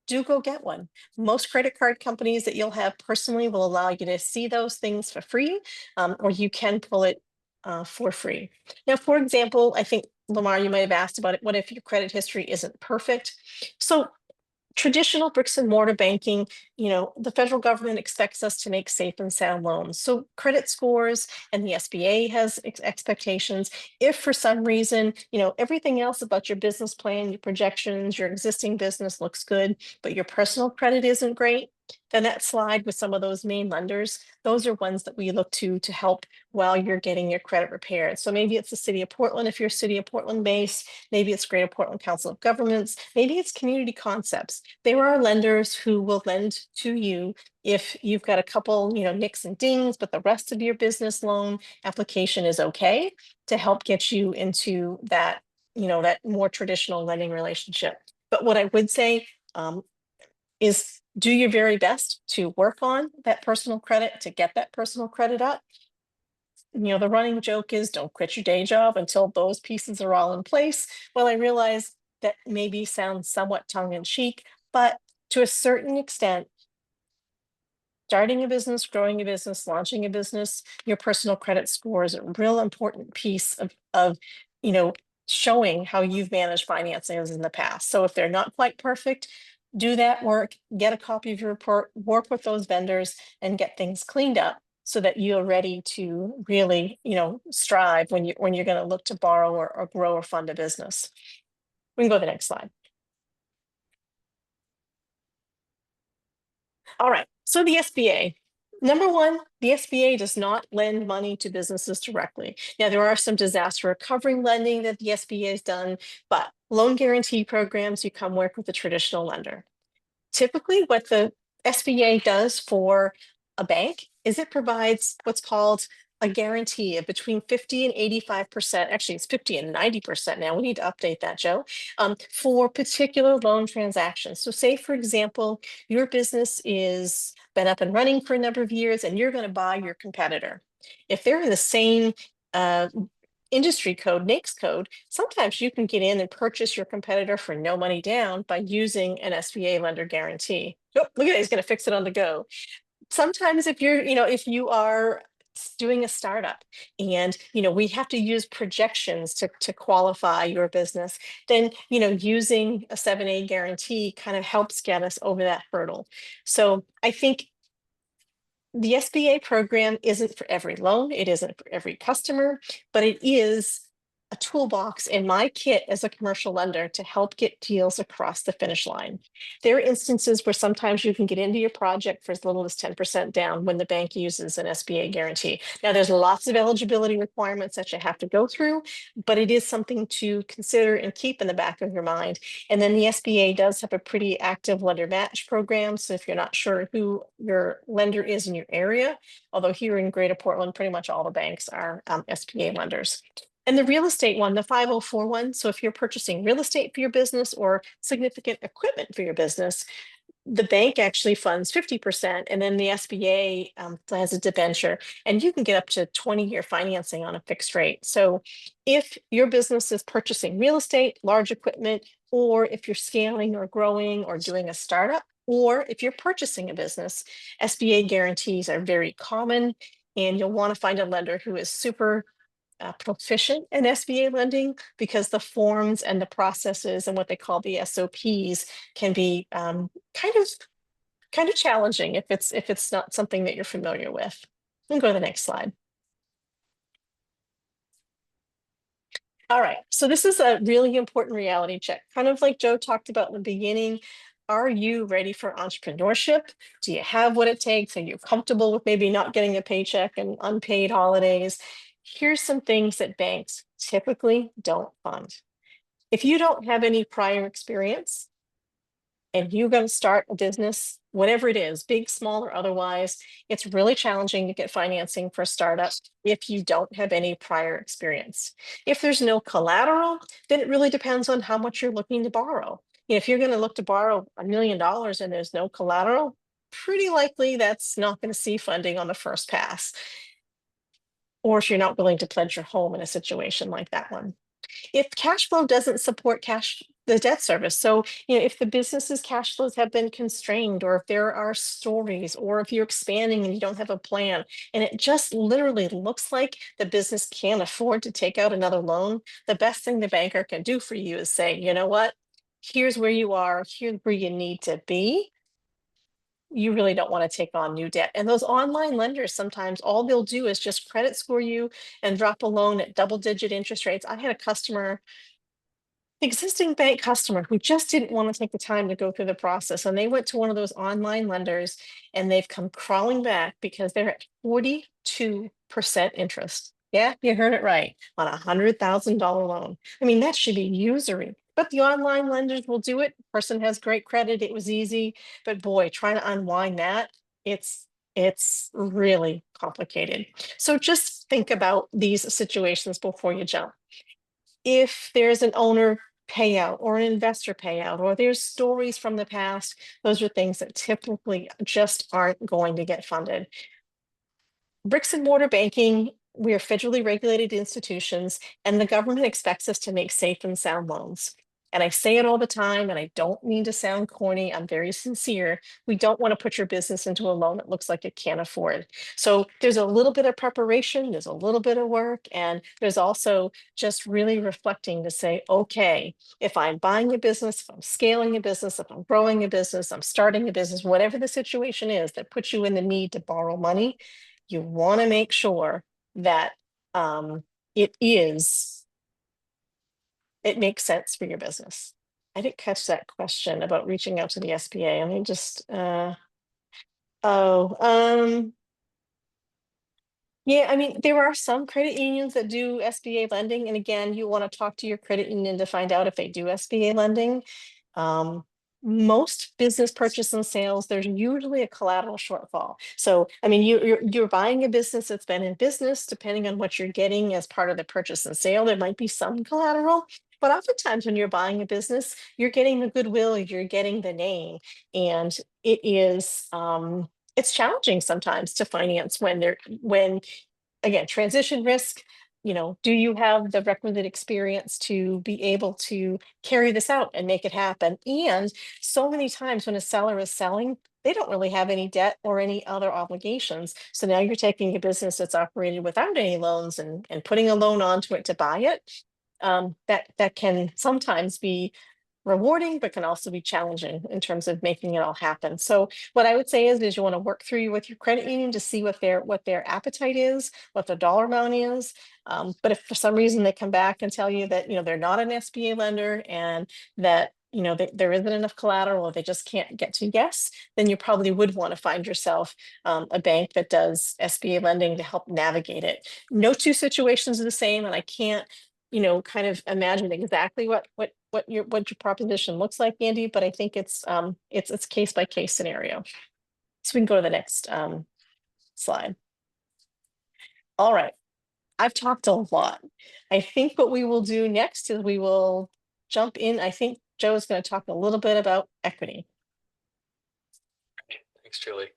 do go get one. Most credit card companies that you'll have personally will allow you to see those things for free, or you can pull it for free. Now, for example, I think, Lamar, you might have asked about it. What if your credit history isn't perfect? So traditional bricks and mortar banking, the federal government expects us to make safe and sound loans. So credit scores, and the SBA has expectations. If for some reason, everything else about your business plan, your projections, your existing business looks good, but your personal credit isn't great, then that slide with some of those main lenders, those are ones that we look to help while you're getting your credit repaired. So maybe it's the city of Portland if you're City of Portland based, maybe it's Greater Portland Council of Governments, maybe it's Community Concepts. There are lenders who will lend to you if you've got a couple, nicks and dings, but the rest of your business loan application is okay, to help get you into that, that more traditional lending relationship. But what I would say is do your very best to work on that personal credit, to get that personal credit up. The running joke is don't quit your day job until those pieces are all in place. Well, I realize that maybe sounds somewhat tongue in cheek, but to a certain extent, starting a business, growing a business, launching a business, your personal credit score is a real important piece of showing how you've managed finances in the past. So if they're not quite perfect, do that work, get a copy of your report, work with those vendors, and get things cleaned up so that you're ready to really, strive when you're going to look to borrow or grow or fund a business. We can go to the next slide. All right, so the SBA. Number one, the SBA does not lend money to businesses directly. Now, there are some disaster recovery lending that the SBA has done, but loan guarantee programs, you come work with a traditional lender. Typically, what the SBA does for a bank is it provides what's called a guarantee of between 50 and 85%. Actually, it's 50 and 90% now. We need to update that, Joe, for particular loan transactions. So say, for example, your business is been up and running for a number of years and you're going to buy your competitor. If they're in the same industry code, NAICS code, sometimes you can get in and purchase your competitor for no money down by using an SBA lender guarantee. Oh, look at that, he's going to fix it on the go. Sometimes if if you are doing a startup and we have to use projections to qualify your business, then using a 7A guarantee kind of helps get us over that hurdle. So I think the SBA program isn't for every loan, it isn't for every customer, but it is a toolbox in my kit as a commercial lender to help get deals across the finish line. There are instances where sometimes you can get into your project for as little as 10% down when the bank uses an SBA guarantee. Now, there's lots of eligibility requirements that you have to go through, but it is something to consider and keep in the back of your mind. And then the SBA does have a pretty active lender match program. So if you're not sure who your lender is in your area, although here in Greater Portland, pretty much all the banks are SBA lenders. And the real estate one, the 504 one, so if you're purchasing real estate for your business or significant equipment for your business, the bank actually funds 50%, and then the SBA has a debenture, and you can get up to 20-year financing on a fixed rate. So if your business is purchasing real estate, large equipment, or if you're scaling or growing or doing a startup, or if you're purchasing a business, SBA guarantees are very common, and you'll want to find a lender who is super proficient in SBA lending, because the forms and the processes and what they call the SOPs can be kind of challenging if it's not something that you're familiar with. We'll go to the next slide. All right, so this is a really important reality check, kind of like Joe talked about in the beginning. Are you ready for entrepreneurship? Do you have what it takes? Are you comfortable with maybe not getting a paycheck and unpaid holidays? Here's some things that banks typically don't fund. If you don't have any prior experience, and you're going to start a business, whatever it is, big, small, or otherwise, it's really challenging to get financing for a startup if you don't have any prior experience. If there's no collateral, then it really depends on how much you're looking to borrow. If you're going to look to borrow $1 million and there's no collateral, pretty likely that's not going to see funding on the first pass. Or if you're not willing to pledge your home in a situation like that one. If cash flow doesn't support the debt service, so if the business's cash flows have been constrained, or if there are stories, or if you're expanding and you don't have a plan, and it just literally looks like the business can't afford to take out another loan, the best thing the banker can do for you is say, you know what, here's where you are, here's where you need to be. You really don't want to take on new debt. And those online lenders, sometimes all they'll do is just credit score you and drop a loan at double-digit interest rates. I had a customer, existing bank customer, who just didn't want to take the time to go through the process. And they went to one of those online lenders and they've come crawling back because they're at 42% interest. Yeah, you heard it right, on $100,000 loan. I mean, that should be usury. But the online lenders will do it. Person has great credit. It was easy. But boy, trying to unwind that, it's really complicated. So just think about these situations before you jump. If there's an owner payout or an investor payout, or there's stories from the past, those are things that typically just aren't going to get funded. Bricks and mortar banking, we are federally regulated institutions, and the government expects us to make safe and sound loans. And I say it all the time, and I don't mean to sound corny. I'm very sincere. We don't want to put your business into a loan that looks like it can't afford. So there's a little bit of preparation, there's a little bit of work, and there's also just really reflecting to say, okay, if I'm buying a business, if I'm scaling a business, if I'm growing a business, I'm starting a business, whatever the situation is that puts you in the need to borrow money, you want to make sure that it makes sense for your business. I didn't catch that question about reaching out to the SBA. I mean, oh, yeah, I mean, there are some credit unions that do SBA lending. And again, you want to talk to your credit union to find out if they do SBA lending. Um, Most business purchase and sales, there's usually a collateral shortfall. So, I mean, you're buying a business that's been in business, depending on what you're getting as part of the purchase and sale, there might be some collateral. But oftentimes when you're buying a business, you're getting the goodwill, you're getting the name. And it's challenging sometimes to finance when again, transition risk, do you have the requisite experience to be able to carry this out and make it happen? And so many times when a seller is selling, they don't really have any debt or any other obligations. So now you're taking a business that's operated without any loans and putting a loan onto it to buy it. That can sometimes be rewarding, but can also be challenging in terms of making it all happen. So what I would say is you want to work through with your credit union to see what their appetite is, what the dollar amount is. But if for some reason they come back and tell you that they're not an SBA lender and that there isn't enough collateral, or they just can't get to yes, then you probably would want to find yourself a bank that does SBA lending to help navigate it. No two situations are the same, and I can't kind of imagine exactly what your proposition looks like, Andy, but I think it's case by case scenario. So we can go to the next slide. All right, I've talked a lot. I think what we will do next is we will jump in. I think Joe is going to talk a little bit about equity. Thanks, Julie.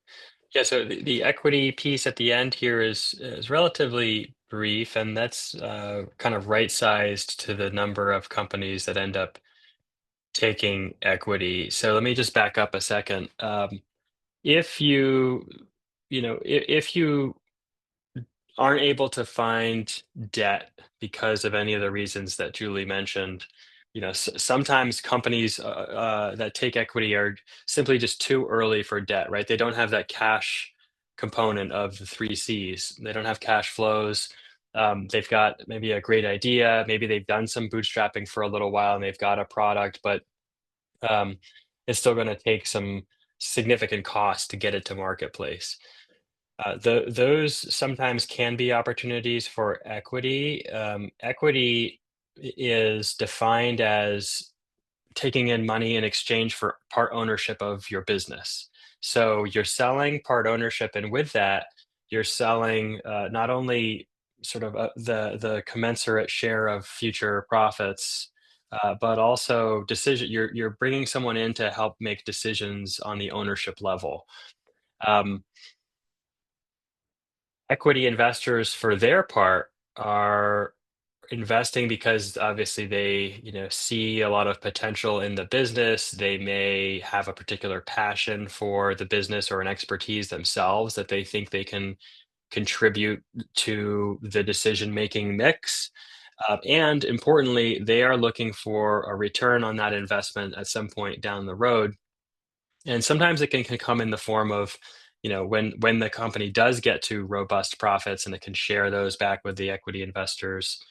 Yeah, so the equity piece at the end here is relatively brief, and that's kind of right-sized to the number of companies that end up taking equity. So let me just back up a second. If if you aren't able to find debt because of any of the reasons that Julie mentioned, sometimes companies that take equity are simply just too early for debt, right? They don't have that cash component of the three C's. They don't have cash flows. They've got maybe a great idea. Maybe they've done some bootstrapping for a little while and they've got a product, but um, it's still going to take some significant cost to get it to marketplace. Those sometimes can be opportunities for equity. Equity is defined as taking in money in exchange for part ownership of your business. So you're selling part ownership, and with that, you're selling not only sort of the commensurate share of future profits, but also decision. You're bringing someone in to help make decisions on the ownership level. Um, Equity investors, for their part, are investing because obviously they, see a lot of potential in the business. They may have a particular passion for the business or an expertise themselves that they think they can contribute to the decision making mix. And importantly, they are looking for a return on that investment at some point down the road. And sometimes it can come in the form of, when the company does get to robust profits and it can share those back with the equity investors,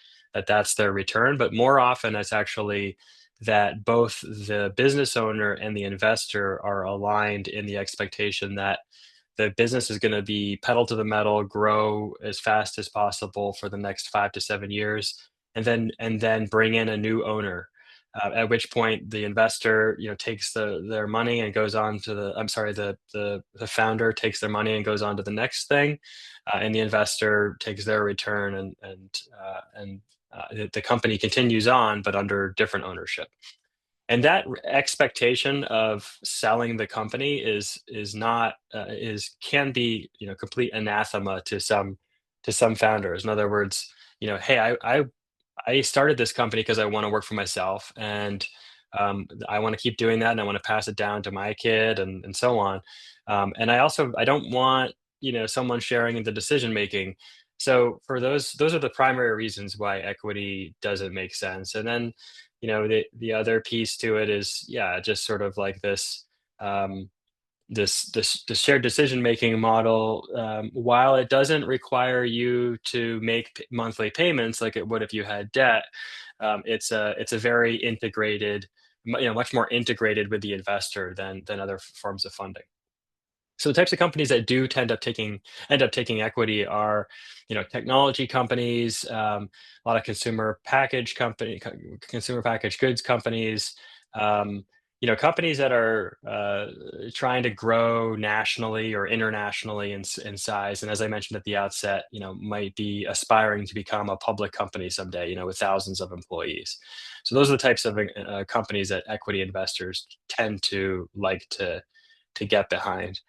that's their return. But more often, it's actually that both the business owner and the investor are aligned in the expectation that the business is going to be pedal to the metal, grow as fast as possible for the next 5 to 7 years, and then bring in a new owner. At which point the investor, takes their money and goes on to the. I'm sorry, the founder takes their money and goes on to the next thing, and the investor takes their return, and the company continues on, but under different ownership. And that expectation of selling the company is not is can be, complete anathema to some founders. In other words, hey, I started this company because I want to work for myself, and I want to keep doing that, and I want to pass it down to my kid, and so on. And I don't want, someone sharing in the decision making. So for those are the primary reasons why equity doesn't make sense. And then, the other piece to it is, yeah, just sort of like um, this shared decision making model, while it doesn't require you to make monthly payments like it would if you had debt. It's a very integrated, much more integrated with the investor than other forms of funding. So the types of companies that do end up taking equity are, technology companies, a lot of consumer packaged goods companies, companies that are trying to grow nationally or internationally in size. And as I mentioned at the outset, might be aspiring to become a public company someday, with thousands of employees. So those are the types of companies that equity investors tend to like to get behind.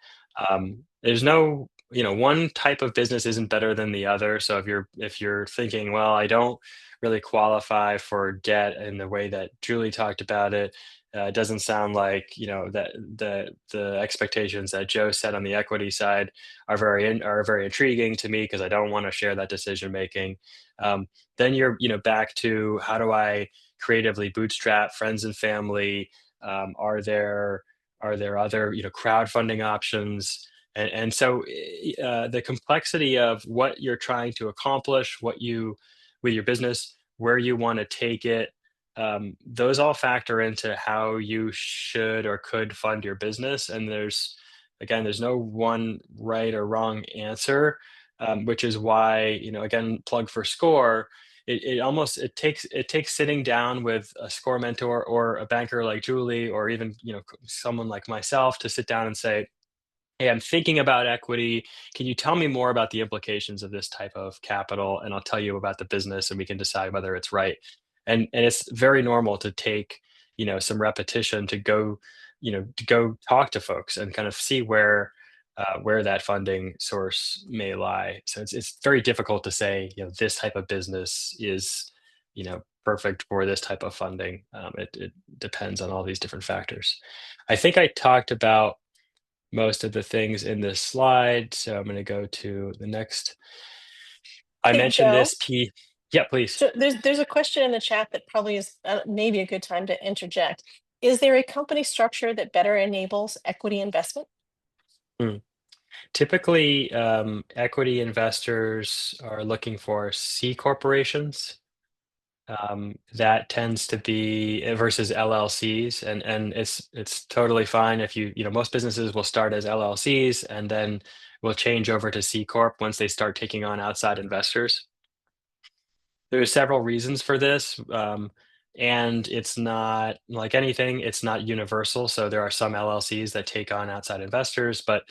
There's no, one type of business isn't better than the other. So if you're thinking, well, I don't really qualify for debt in the way that Julie talked about it, it doesn't sound like, that the expectations that Joe set on the equity side are very intriguing to me because I don't want to share that decision making. Then you're, back to, how do I creatively bootstrap friends and family? Are there other, crowdfunding options? And so the complexity of what you're trying to accomplish, with your business, where you want to take it, those all factor into how you should or could fund your business. And there's no one right or wrong answer, which is why, again, plug for Score. It takes sitting down with a Score mentor or a banker like Julie, or even, someone like myself, to sit down and say, hey, I'm thinking about equity. Can you tell me more about the implications of this type of capital? And I'll tell you about the business, and we can decide whether it's right. And it's very normal to take, some repetition to go talk to folks and kind of see where that funding source may lie. So it's very difficult to say, this type of business is, perfect for this type of funding. It depends on all these different factors. I think I talked about most of the things in this slide. So I'm going to go to the next. I Hey, mentioned Joe. this P. Yeah, please. So there's a question in the chat that probably is maybe a good time to interject. Is there a company structure that better enables equity investment? Hmm. Typically, equity investors are looking for C corporations. That tends to be versus LLCs, and it's totally fine if most businesses will start as LLCs and then will change over to C corp once they start taking on outside investors. There are several reasons for this. and it's not like anything, it's not universal. So there are some LLCs that take on outside investors, but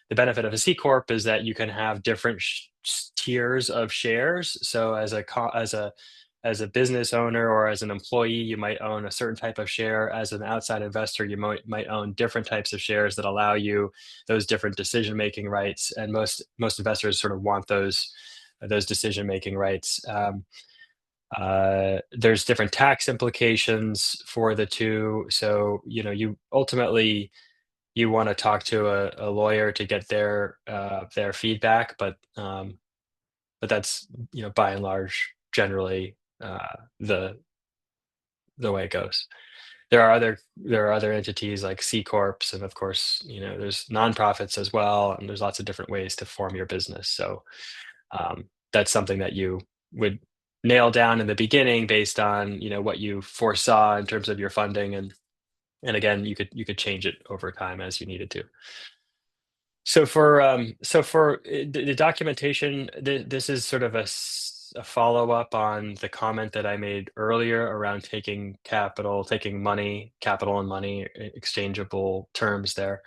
the benefit of a C corp is that you can have different tiers of shares. So as a business owner or as an employee, you might own a certain type of share. As an outside investor, you might own different types of shares that allow you those different decision making rights. And most investors sort of want those decision making rights. There's different tax implications for the two. So, you ultimately you want to talk to a lawyer to get their feedback, but that's, by and large, generally the way it goes. There are other entities like C corps, and of course, there's nonprofits as well, and there's lots of different ways to form your business. So that's something that you would nail down in the beginning based on what you foresaw in terms of your funding, and again you could change it over time as you needed to. So for the documentation, this is sort of a follow-up on the comment that I made earlier around taking money, capital and money, exchangeable terms there,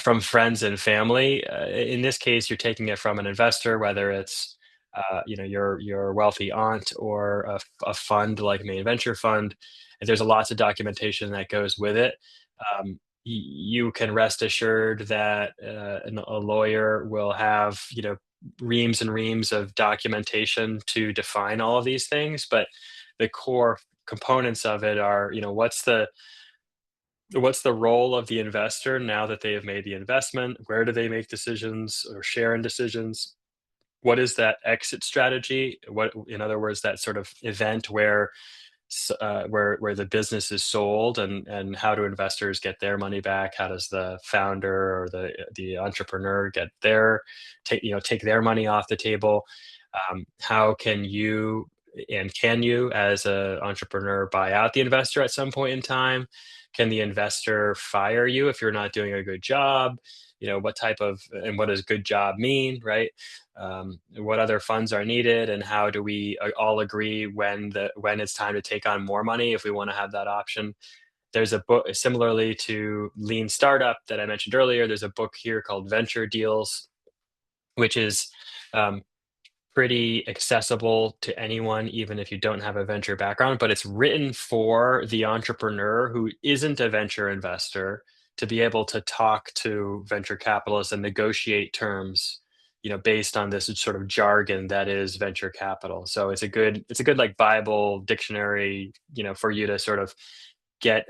from friends and family. In this case, you're taking it from an investor, whether it's your wealthy aunt or a fund like Main Venture Fund. And there's lots of documentation that goes with it. You can rest assured that a lawyer will have reams and reams of documentation to define all of these things, but the core components of it are, what's the role of the investor now that they have made the investment? Where do they make decisions or share in decisions? What is that exit strategy? What, in other words, that sort of event where the business is sold, and how do investors get their money back? How does the founder or the entrepreneur get take their money off the table? How can you as an entrepreneur buy out the investor at some point in time? Can the investor fire you if you're not doing a good job? What does good job mean, right? What other funds are needed, and how do we all agree when it's time to take on more money if we want to have that option? There's a book similarly to Lean Startup that I mentioned earlier. There's a book here called Venture Deals, which is um, pretty accessible to anyone, even if you don't have a venture background, but it's written for the entrepreneur who isn't a venture investor to be able to talk to venture capitalists and negotiate terms, based on this sort of jargon that is venture capital. So it's a good like Bible dictionary, for you to sort of get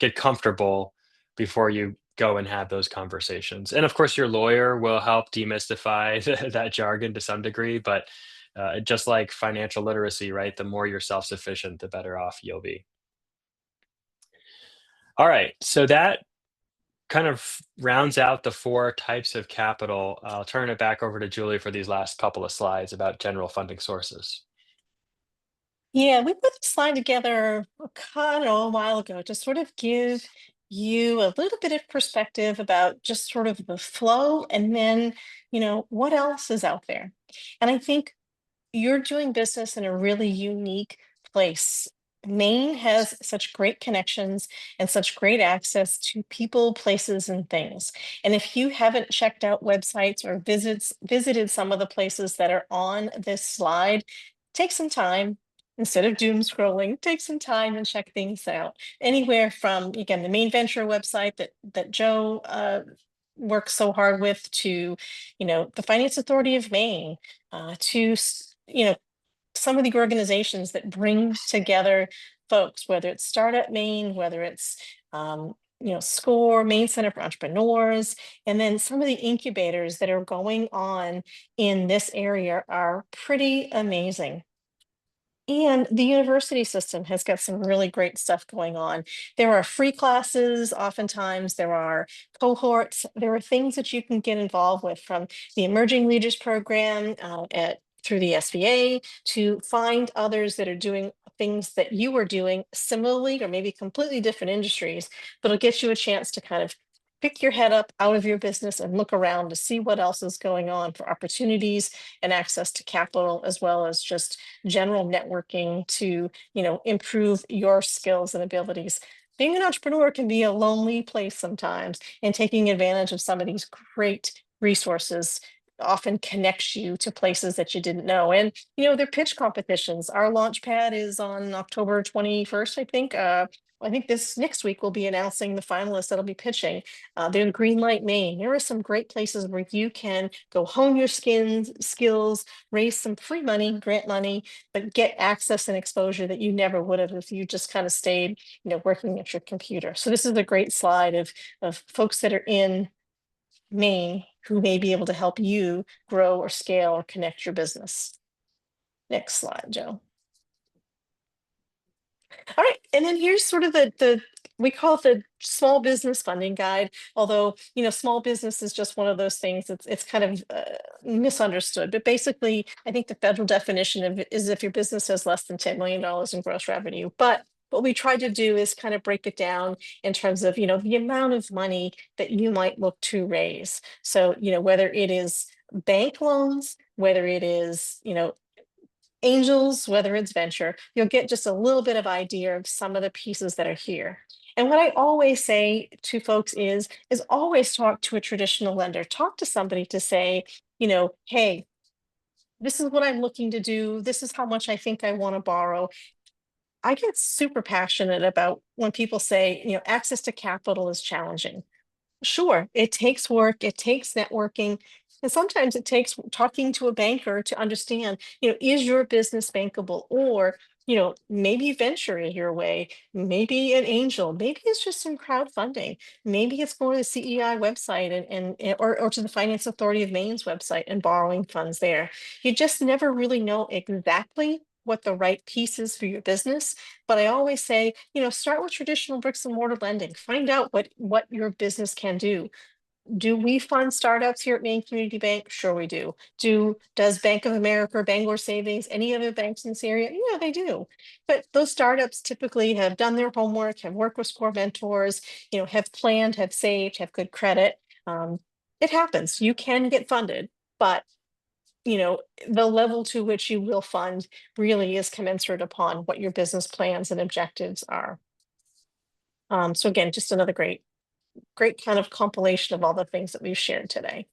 get comfortable before you go and have those conversations. And of course, your lawyer will help demystify that jargon to some degree, but just like financial literacy, right? The more you're self-sufficient, the better off you'll be. All right, so that kind of rounds out the four types of capital. I'll turn it back over to Julie for these last couple of slides about general funding sources. Yeah, we put a slide together kind of a while ago to sort of give you a little bit of perspective about just sort of the flow, and then, what else is out there. And I think you're doing business in a really unique place. Maine has such great connections and such great access to people, places, and things. And if you haven't checked out websites or visited some of the places that are on this slide, take some time. Instead of doom scrolling, take some time and check things out. Anywhere from, again, the Main Venture website that Joe works so hard with, to, the Finance Authority of Maine, to some of the organizations that bring together folks, whether it's Startup Maine, whether it's SCORE, Maine Center for Entrepreneurs, and then some of the incubators that are going on in this area are pretty amazing. And the university system has got some really great stuff going on. There are free classes, oftentimes there are cohorts, there are things that you can get involved with, from the Emerging Leaders Program through the SVA, to find others that are doing things that you are doing similarly, or maybe completely different industries, but it'll get you a chance to kind of pick your head up out of your business and look around to see what else is going on for opportunities and access to capital, as well as just general networking to, improve your skills and abilities. Being an entrepreneur can be a lonely place sometimes, and taking advantage of some of these great resources often connects you to places that you didn't know. And, they're pitch competitions. Our launch pad is on October 21st, I think. I think this next week we'll be announcing the finalists that'll be pitching. They're in Greenlight, Maine. There are some great places where you can go hone your skills, raise some free money, grant money, but get access and exposure that you never would have if you just kind of stayed, working at your computer. So this is a great slide of folks that are in Maine who may be able to help you grow or scale or connect your business. Next slide, Joe. All right, and then here's sort of the we call it the small business funding guide. Although small business is just one of those things. It's kind of misunderstood. But basically, I think the federal definition of it is if your business has less than $10 million in gross revenue. But what we try to do is kind of break it down in terms of the amount of money that you might look to raise. So whether it is bank loans, whether it is angels, whether it's venture, you'll get just a little bit of idea of some of the pieces that are here. And what I always say to folks is always talk to a traditional lender. Talk to somebody to say, hey, this is what I'm looking to do. This is how much I think I want to borrow. I get super passionate about when people say, access to capital is challenging. Sure, it takes work, it takes networking, and sometimes it takes talking to a banker to understand, is your business bankable? Or, maybe venture is your way, maybe an angel, maybe it's just some crowdfunding, maybe it's going to the CEI website or to the Finance Authority of Maine's website and borrowing funds there. You just never really know exactly what the right piece is for your business. But I always say, start with traditional bricks and mortar lending. Find out what your business can do. Do we fund startups here at Maine Community Bank? Sure we do. Does Bank of America, Bangor Savings, any other banks in this area? Yeah, they do. But those startups typically have done their homework, have worked with SCORE mentors, have planned, have saved, have good credit. It happens. You can get funded, but the level to which you will fund really is commensurate upon what your business plans and objectives are. So again, just another great kind of compilation of all the things that we've shared today.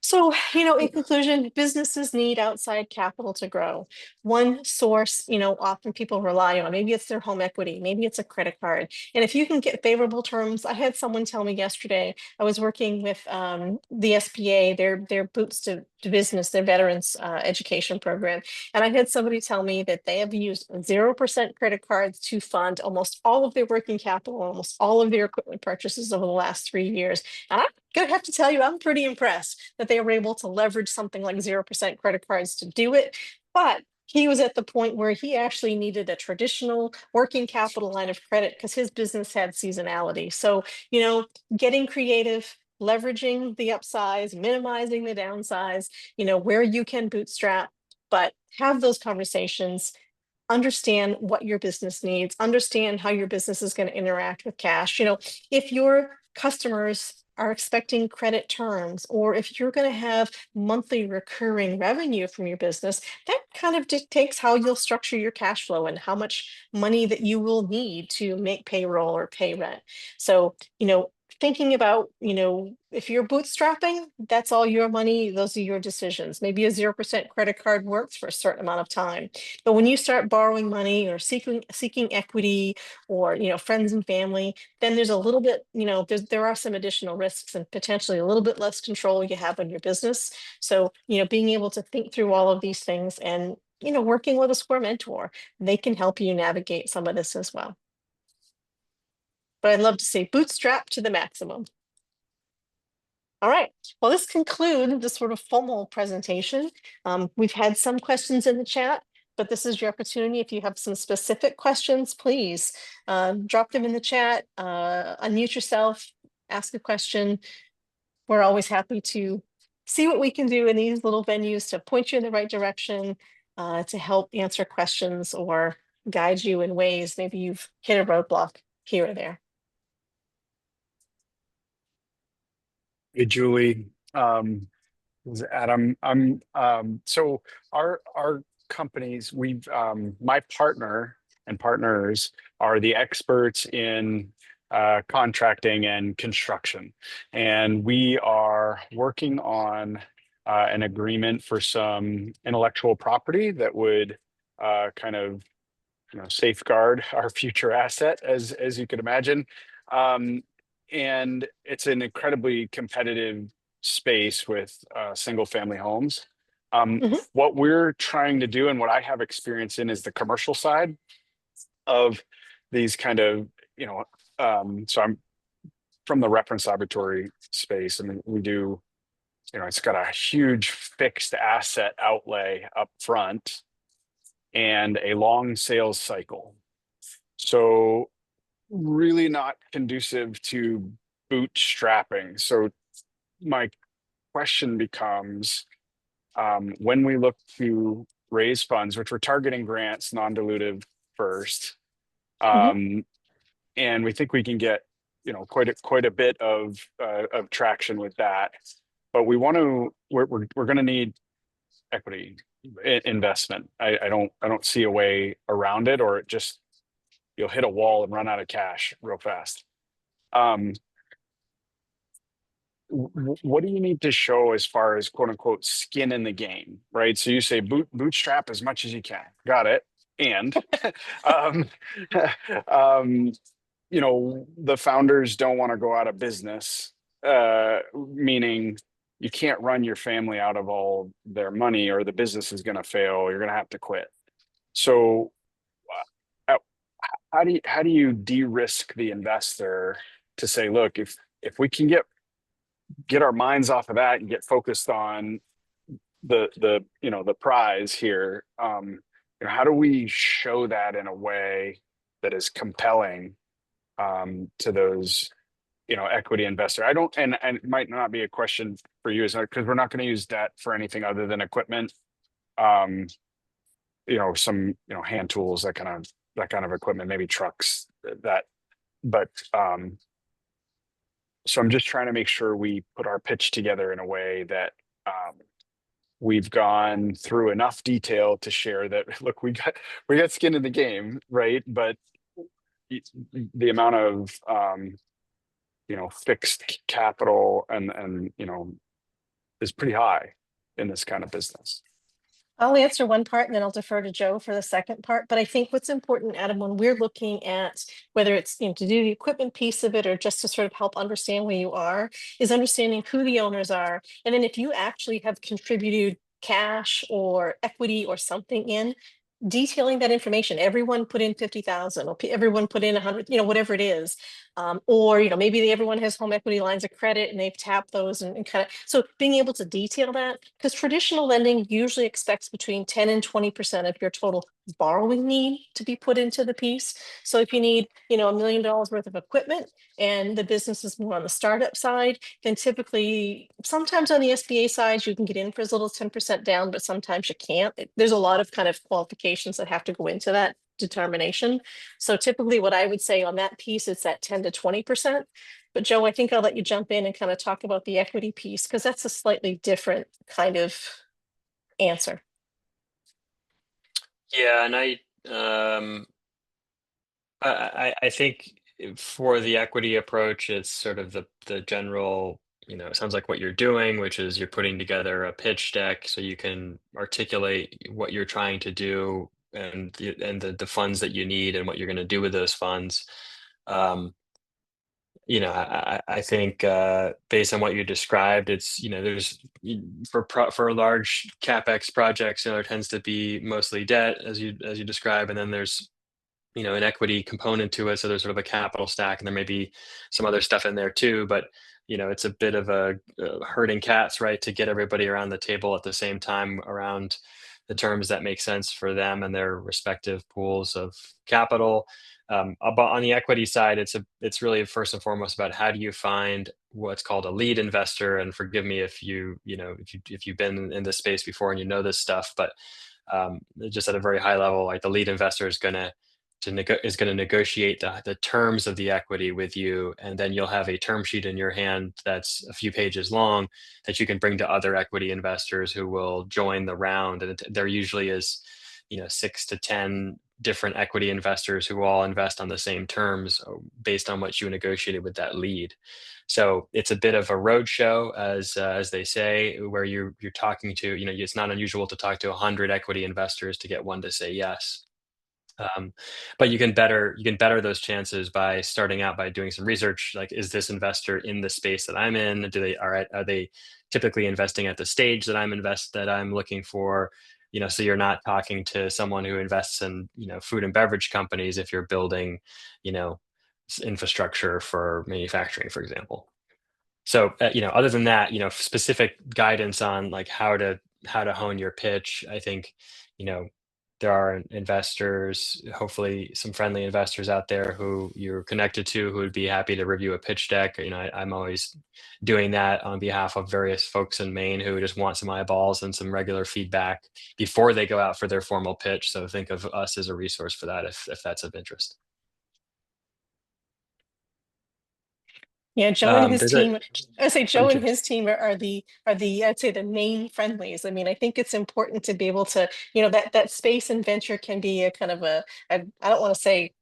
So, in conclusion, businesses need outside capital to grow. One source, often people rely on, maybe it's their home equity, maybe it's a credit card. And if you can get favorable terms, I had someone tell me yesterday, I was working with the SBA, their Boots to Business, their veterans education program. And I had somebody tell me that they have used 0% credit cards to fund almost all of their working capital, almost all of their equipment purchases over the last 3 years. And I'm gonna have to tell you, I'm pretty impressed that they were able to leverage something like 0% credit cards to do it. But he was at the point where he actually needed a traditional working capital line of credit because his business had seasonality. So, getting creative, leveraging the upsides, minimizing the downsides, where you can bootstrap, but have those conversations, understand what your business needs, understand how your business is going to interact with cash. If your customers are expecting credit terms, or if you're going to have monthly recurring revenue from your business, that kind of dictates how you'll structure your cash flow and how much money that you will need to make payroll or pay rent. So, thinking about, if you're bootstrapping, that's all your money, those are your decisions. Maybe a 0% credit card works for a certain amount of time. But when you start borrowing money or seeking equity, or friends and family, then there's a little bit, there are some additional risks and potentially a little bit less control you have on your business. So being able to think through all of these things and working with a SCORE mentor, they can help you navigate some of this as well. But I'd love to say bootstrap to the maximum. All right, well, this concludes the sort of formal presentation. We've had some questions in the chat, but this is your opportunity. If you have some specific questions, please drop them in the chat, unmute yourself, ask a question. We're always happy to see what we can do in these little venues to point you in the right direction, to help answer questions or guide you in ways maybe you've hit a roadblock here or there. Hey, Julie. This is Adam. So our companies, my partner and partners are the experts in contracting and construction. And we are working on an agreement for some intellectual property that would kind of safeguard our future asset, as you could imagine. Um, and it's an incredibly competitive space with single family homes. Mhm. What we're trying to do and what I have experience in is the commercial side of these kind of, you know, so I'm from the reference laboratory space. I mean, we do, it's got a huge fixed asset outlay up front and a long sales cycle. So really not conducive to bootstrapping. So my question becomes, when we look to raise funds, which we're targeting grants, non-dilutive first, Mhm. um, and we think we can get, quite a bit of traction with that. But we're going to need equity investment. I don't see a way around it, or it just you'll hit a wall and run out of cash real fast. Um, what do you need to show as far as quote unquote skin in the game, right? So you say bootstrap as much as you can. Got it. And um, um, the founders don't want to go out of business, meaning you can't run your family out of all their money or the business is going to fail. You're going to have to quit. So uh, how do you de-risk the investor to say, look, if we can get our minds off of that and get focused on the prize here, how do we show that in a way that is compelling to those equity investor? I don't, and it might not be a question for you, is because we're not going to use debt for anything other than equipment. um some hand tools, that kind of equipment, maybe trucks, that. But so I'm just trying to make sure we put our pitch together in a way that we've gone through enough detail to share that, look, we got skin in the game, right? But the amount of fixed capital and is pretty high in this kind of business. I'll answer one part and then I'll defer to Joe for the second part. But I think what's important, Adam, when we're looking at whether it's to do the equipment piece of it or just to sort of help understand where you are, is understanding who the owners are. And then if you actually have contributed cash or equity or something in, detailing that information. Everyone put in 50,000 or everyone put in 100, whatever it is. Or maybe everyone has home equity lines of credit and they've tapped those and kind of, so being able to detail that, because traditional lending usually expects between 10 and 20% of your total borrowing need to be put into the piece. So if you need $1 million worth of equipment and the business is more on the startup side, then typically sometimes on the SBA side you can get in for as little as 10% down, but sometimes you can't. There's a lot of kind of qualifications that have to go into that determination. So typically what I would say on that piece is that 10 to 20%. But Joe, I think I'll let you jump in and kind of talk about the equity piece, because that's a slightly different kind of answer. Yeah, and um I think for the equity approach, it's sort of the general, it sounds like what you're doing, which is you're putting together a pitch deck so you can articulate what you're trying to do and the funds that you need and what you're going to do with those funds. Um, I think based on what you described, it's there's for large capex projects, there tends to be mostly debt as you describe, and then there's an equity component to it. So there's sort of a capital stack, and there may be some other stuff in there too. But it's a bit of a herding cats, right? To get everybody around the table at the same time around the terms that make sense for them and their respective pools of capital. But on the equity side, it's really first and foremost about how do you find what's called a lead investor. And forgive me if if you've been in this space before and you know this stuff, but just at a very high level, like the lead investor is going to is going to negotiate the terms of the equity with you, and then you'll have a term sheet in your hand that's a few pages long that you can bring to other equity investors who will join the round. And there usually is, 6 to 10 different equity investors who all invest on the same terms based on what you negotiated with that lead. So it's a bit of a roadshow, as they say, where you're talking to, it's not unusual to talk to 100 equity investors to get one to say yes. Um, but you can better those chances by starting out by doing some research. Like, is this investor in the space that I'm in? Are they typically investing at the stage that I'm looking for? So you're not talking to someone who invests in food and beverage companies if you're building, you know, infrastructure for manufacturing, for example. So, other than that, specific guidance on like how to hone your pitch. I think, you know, there are investors, hopefully some friendly investors out there who you're connected to who would be happy to review a pitch deck. I'm always doing that on behalf of various folks in Maine who just want some eyeballs and some regular feedback before they go out for their formal pitch. So think of us as a resource for that if that's of interest. Yeah, Joe and his There's a team. I say I'm Joe and curious. his team are the I'd say the main friendlies. I mean, I think it's important to be able to, that space and venture can be a kind of I don't want to say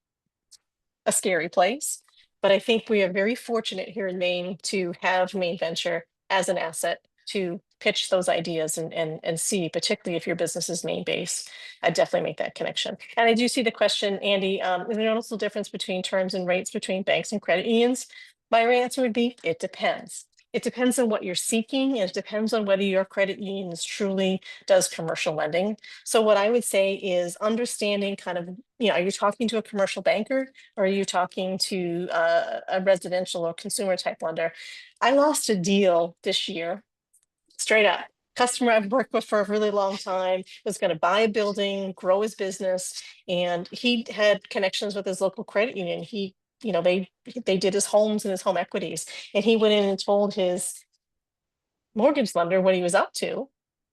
a scary place, but I think we are very fortunate here in Maine to have Maine Venture as an asset to pitch those ideas and see, particularly if your business is Maine based. I definitely make that connection. And I do see the question, Andy, is there a noticeable difference between terms and rates between banks and credit unions? My answer would be it depends. It depends on what you're seeking, and it depends on whether your credit union is truly does commercial lending. So what I would say is understanding kind of, are you talking to a commercial banker or are you talking to a residential or consumer type lender? I lost a deal this year, straight up. Customer I've worked with for a really long time was going to buy a building, grow his business, and he had connections with his local credit union. They did his homes and his home equities, and he went in and told his mortgage lender what he was up to.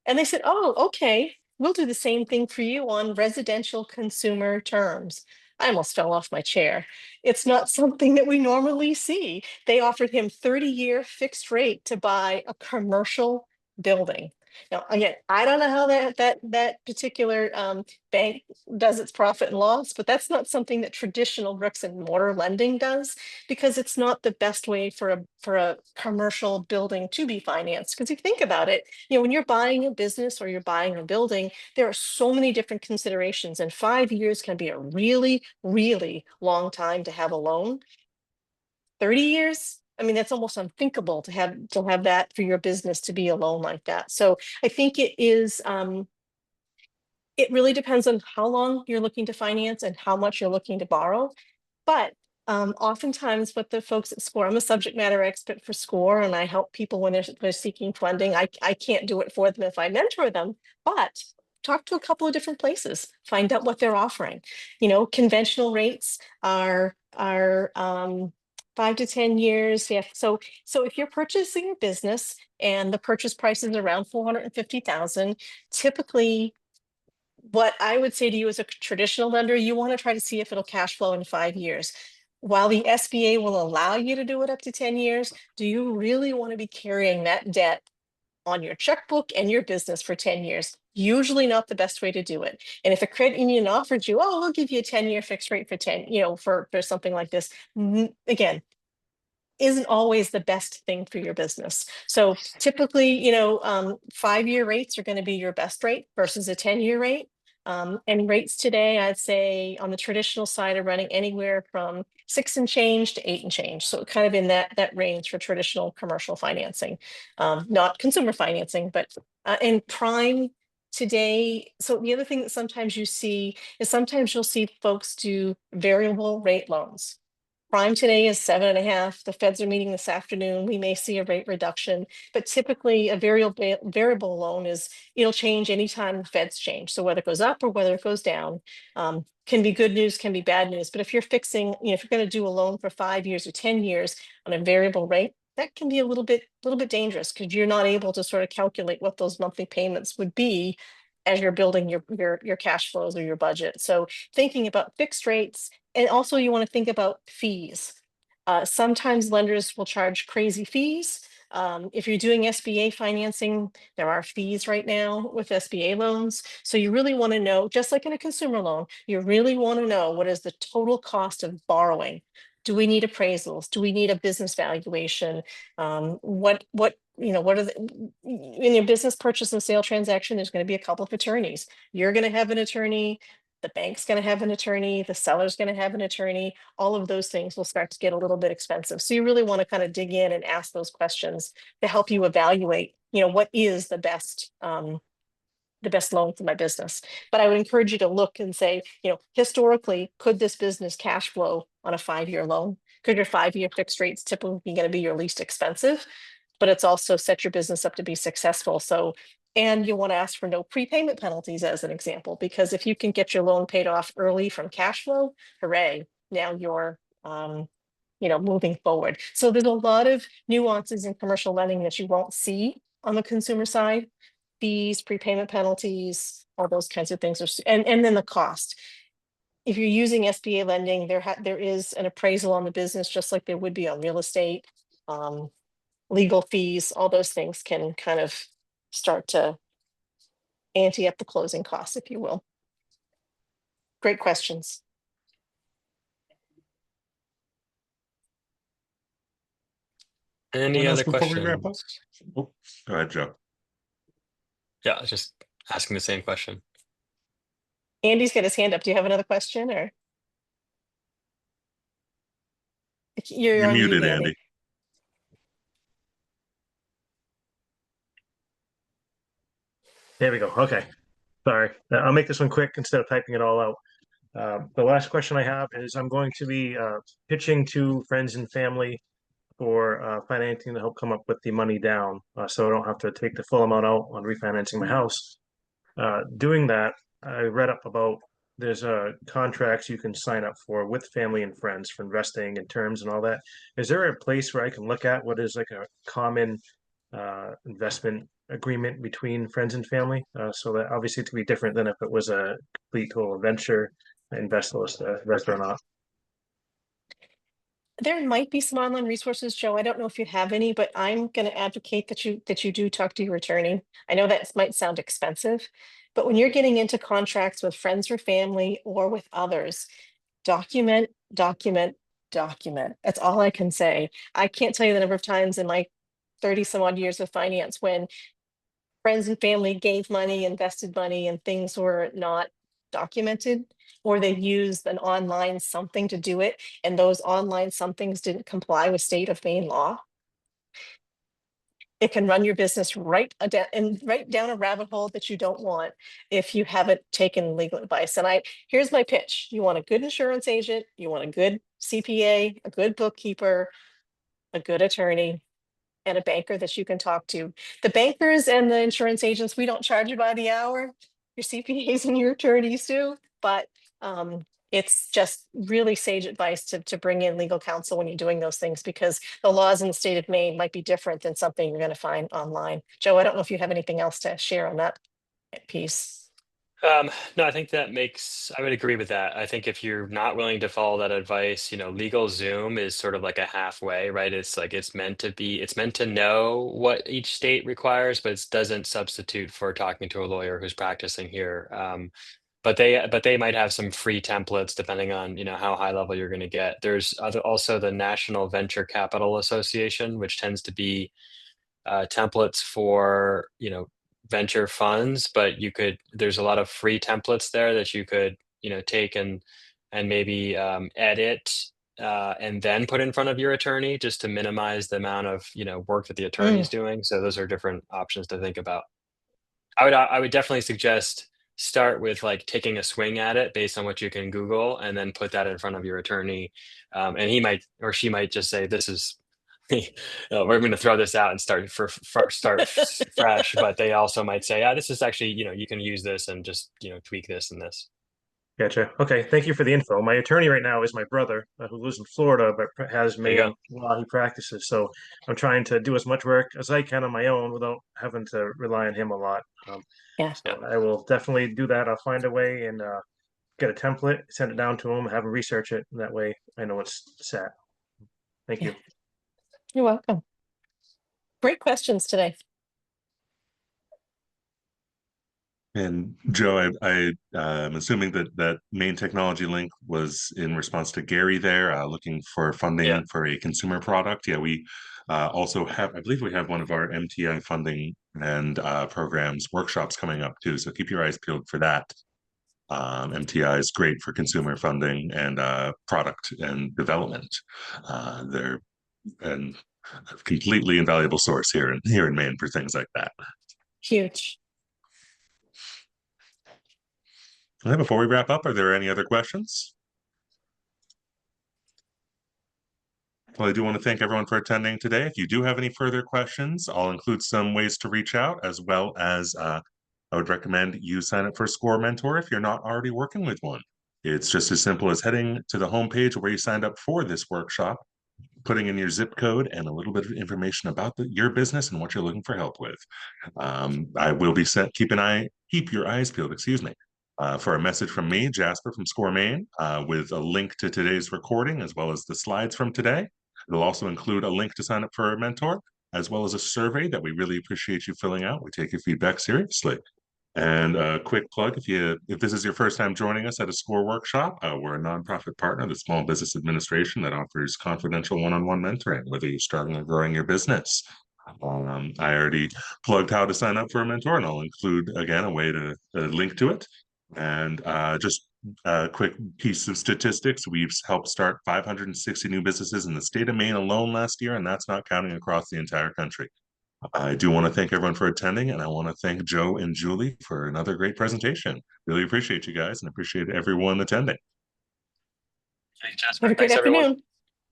And they said, oh, okay, we'll do the same thing for you on residential consumer terms. I almost fell off my chair. It's not something that we normally see. They offered him 30-year fixed rate to buy a commercial building. Now, again, I don't know how that particular bank does its profit and loss, but that's not something that traditional bricks and mortar lending does, because it's not the best way for a commercial building to be financed. Because if you think about it, when you're buying a business or you're buying a building, there are so many different considerations, and 5 years can be a really, really long time to have a loan. 30 years, I mean, that's almost unthinkable to have that for your business to be a loan like that. So I think it really depends on how long you're looking to finance and how much you're looking to borrow. But oftentimes what the folks at SCORE, I'm a subject matter expert for SCORE, and I help people when they're seeking funding. I can't do it for them if I mentor them, but talk to a couple of different places, find out what they're offering. Conventional rates are 5 to 10 years. Yeah. So if you're purchasing a business and the purchase price is around 450,000, typically what I would say to you as a traditional lender, you want to try to see if it'll cash flow in 5 years. While the SBA will allow you to do it up to 10 years, do you really want to be carrying that debt on your checkbook and your business for 10 years? Usually not the best way to do it. And if a credit union offered you, oh, we'll give you a 10-year fixed rate for 10, for something like this, again, isn't always the best thing for your business. So typically, 5-year rates are going to be your best rate versus a 10-year rate. And rates today, I'd say on the traditional side are running anywhere from 6 and change to 8 and change. So kind of in that range for traditional commercial financing, not consumer financing, but in prime today. So the other thing that sometimes you see is sometimes you'll see folks do variable rate loans. Prime today is 7.5. The Feds are meeting this afternoon. We may see a rate reduction, but typically a variable loan it'll change anytime the Feds change. So whether it goes up or whether it goes down, can be good news, can be bad news. But if you're fixing, if you're going to do a loan for 5 years or 10 years on a variable rate, that can be a little bit dangerous because you're not able to sort of calculate what those monthly payments would be as you're building your cash flows or your budget. So thinking about fixed rates, and also you want to think about fees. Sometimes lenders will charge crazy fees. If you're doing SBA financing, there are fees right now with SBA loans. So you really want to know, just like in a consumer loan, you really want to know what is the total cost of borrowing. Do we need appraisals? Do we need a business valuation? What what are in your business purchase and sale transaction, there's going to be a couple of attorneys. You're going to have an attorney, the bank's going to have an attorney, the seller's going to have an attorney. All of those things will start to get a little bit expensive. So you really want to kind of dig in and ask those questions to help you evaluate, what is the best loan for my business. But I would encourage you to look and say, historically, could this business cash flow on a 5-year loan? Could your 5-year fixed rates typically going to be your least expensive? But it's also set your business up to be successful. So, and you want to ask for no prepayment penalties as an example, because if you can get your loan paid off early from cash flow, hooray, now you're moving forward. So there's a lot of nuances in commercial lending that you won't see on the consumer side. Fees, prepayment penalties, all those kinds of things and then the cost. If you're using SBA lending, there is an appraisal on the business, just like there would be on real estate. Legal fees, all those things can kind of start to ante up the closing costs, if you will. Great questions. Any Anyone else other before we wrap up? questions? Oh, go ahead, Joe. Yeah, I was just asking the same question. Andy's got his hand up. Do you have another question, or you're You're on mute, muted, Andy? Andy. There we go. Okay. Sorry. I'll make this one quick instead of typing it all out. The last question I have is I'm going to be pitching to friends and family for financing to help come up with the money down so I don't have to take the full amount out on refinancing my house. Doing that, I read up about there's contracts you can sign up for with family and friends for investing and terms and all that. Is there a place where I can look at what is like a common investment agreement between friends and family? So that obviously it could be different than if it was a complete total venture investor or not. There might be some online resources, Joe. I don't know if you have any, but I'm going to advocate that you do talk to your attorney. I know that might sound expensive, but when you're getting into contracts with friends or family or with others, document, document, document. That's all I can say. I can't tell you the number of times in my 30 some odd years of finance when friends and family gave money, invested money, and things were not documented, or they used an online something to do it, and those online somethings didn't comply with state of Maine law. It can run your business right down a rabbit hole that you don't want if you haven't taken legal advice. And here's my pitch: you want a good insurance agent, you want a good CPA, a good bookkeeper, a good attorney, and a banker that you can talk to. The bankers and the insurance agents, we don't charge you by the hour. Your CPAs and your attorneys do, but it's just really sage advice to bring in legal counsel when you're doing those things, because the laws in the state of Maine might be different than something you're going to find online. Joe, I don't know if you have anything else to share on that piece. No, I think I would agree with that. I think if you're not willing to follow that advice, legal Zoom is sort of like a halfway, right? It's like it's meant to know what each state requires, but it doesn't substitute for talking to a lawyer who's practicing here. But they might have some free templates depending on, how high level you're going to get. There's also the National Venture Capital Association, which tends to be templates for venture funds, but there's a lot of free templates there that you could take and maybe edit and then put in front of your attorney, just to minimize the amount of work that the attorney is doing. So those are different options to think about. I would definitely suggest start with like taking a swing at it based on what you can Google, and then put that in front of your attorney, and he might or she might just say, this is we're going to throw this out and start fresh. But they also might say, this is actually, you can use this and just, tweak this and this. Gotcha. Okay, thank you for the info. My attorney right now is my brother, who lives in Florida, but has There you go. Maine law he practices. So I'm trying to do as much work as I can on my own without having to rely on him a lot. Yeah. Yeah. So I will definitely do that. I'll find a way and get a template, send it down to him, have him research it. And that way I know it's set. Thank Yeah. you. You're welcome. Great questions today. And Joe, I'm assuming that that main technology link was in response to Gary there, looking for Yeah. funding for a consumer product. Yeah, we also have, I believe we have one of our MTI funding and programs workshops coming up too. So keep your eyes peeled for that. MTI is great for consumer funding and product and development. They're a completely invaluable source here in Maine for things like that. Huge. Okay, before we wrap up, are there any other questions? Well, I do want to thank everyone for attending today. If you do have any further questions, I'll include some ways to reach out, as well as I would recommend you sign up for Score Mentor if you're not already working with one. It's just as simple as heading to the homepage where you signed up for this workshop, putting in your zip code and a little bit of information about your business and what you're looking for help with. I will be set. Keep your eyes peeled. Excuse me. For a message from me, Jasper from Score Maine, with a link to today's recording as well as the slides from today. It'll also include a link to sign up for a mentor, as well as a survey that we really appreciate you filling out. We take your feedback seriously. And a quick plug, if this is your first time joining us at a SCORE workshop, we're a nonprofit partner of the Small Business Administration that offers confidential one-on-one mentoring, whether you're struggling or growing your business. I already plugged how to sign up for a mentor, and I'll include again a way to link to it. And just a quick piece of statistics: we've helped start 560 new businesses in the state of Maine alone last year, and that's not counting across the entire country. I do want to thank everyone for attending, and I want to thank Joe and Julie for another great presentation. Really appreciate you guys and appreciate everyone attending. Thanks, Jasper. Have a great Thanks, everyone. afternoon.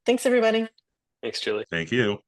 Thanks, everybody. Thanks, Julie. Thank you.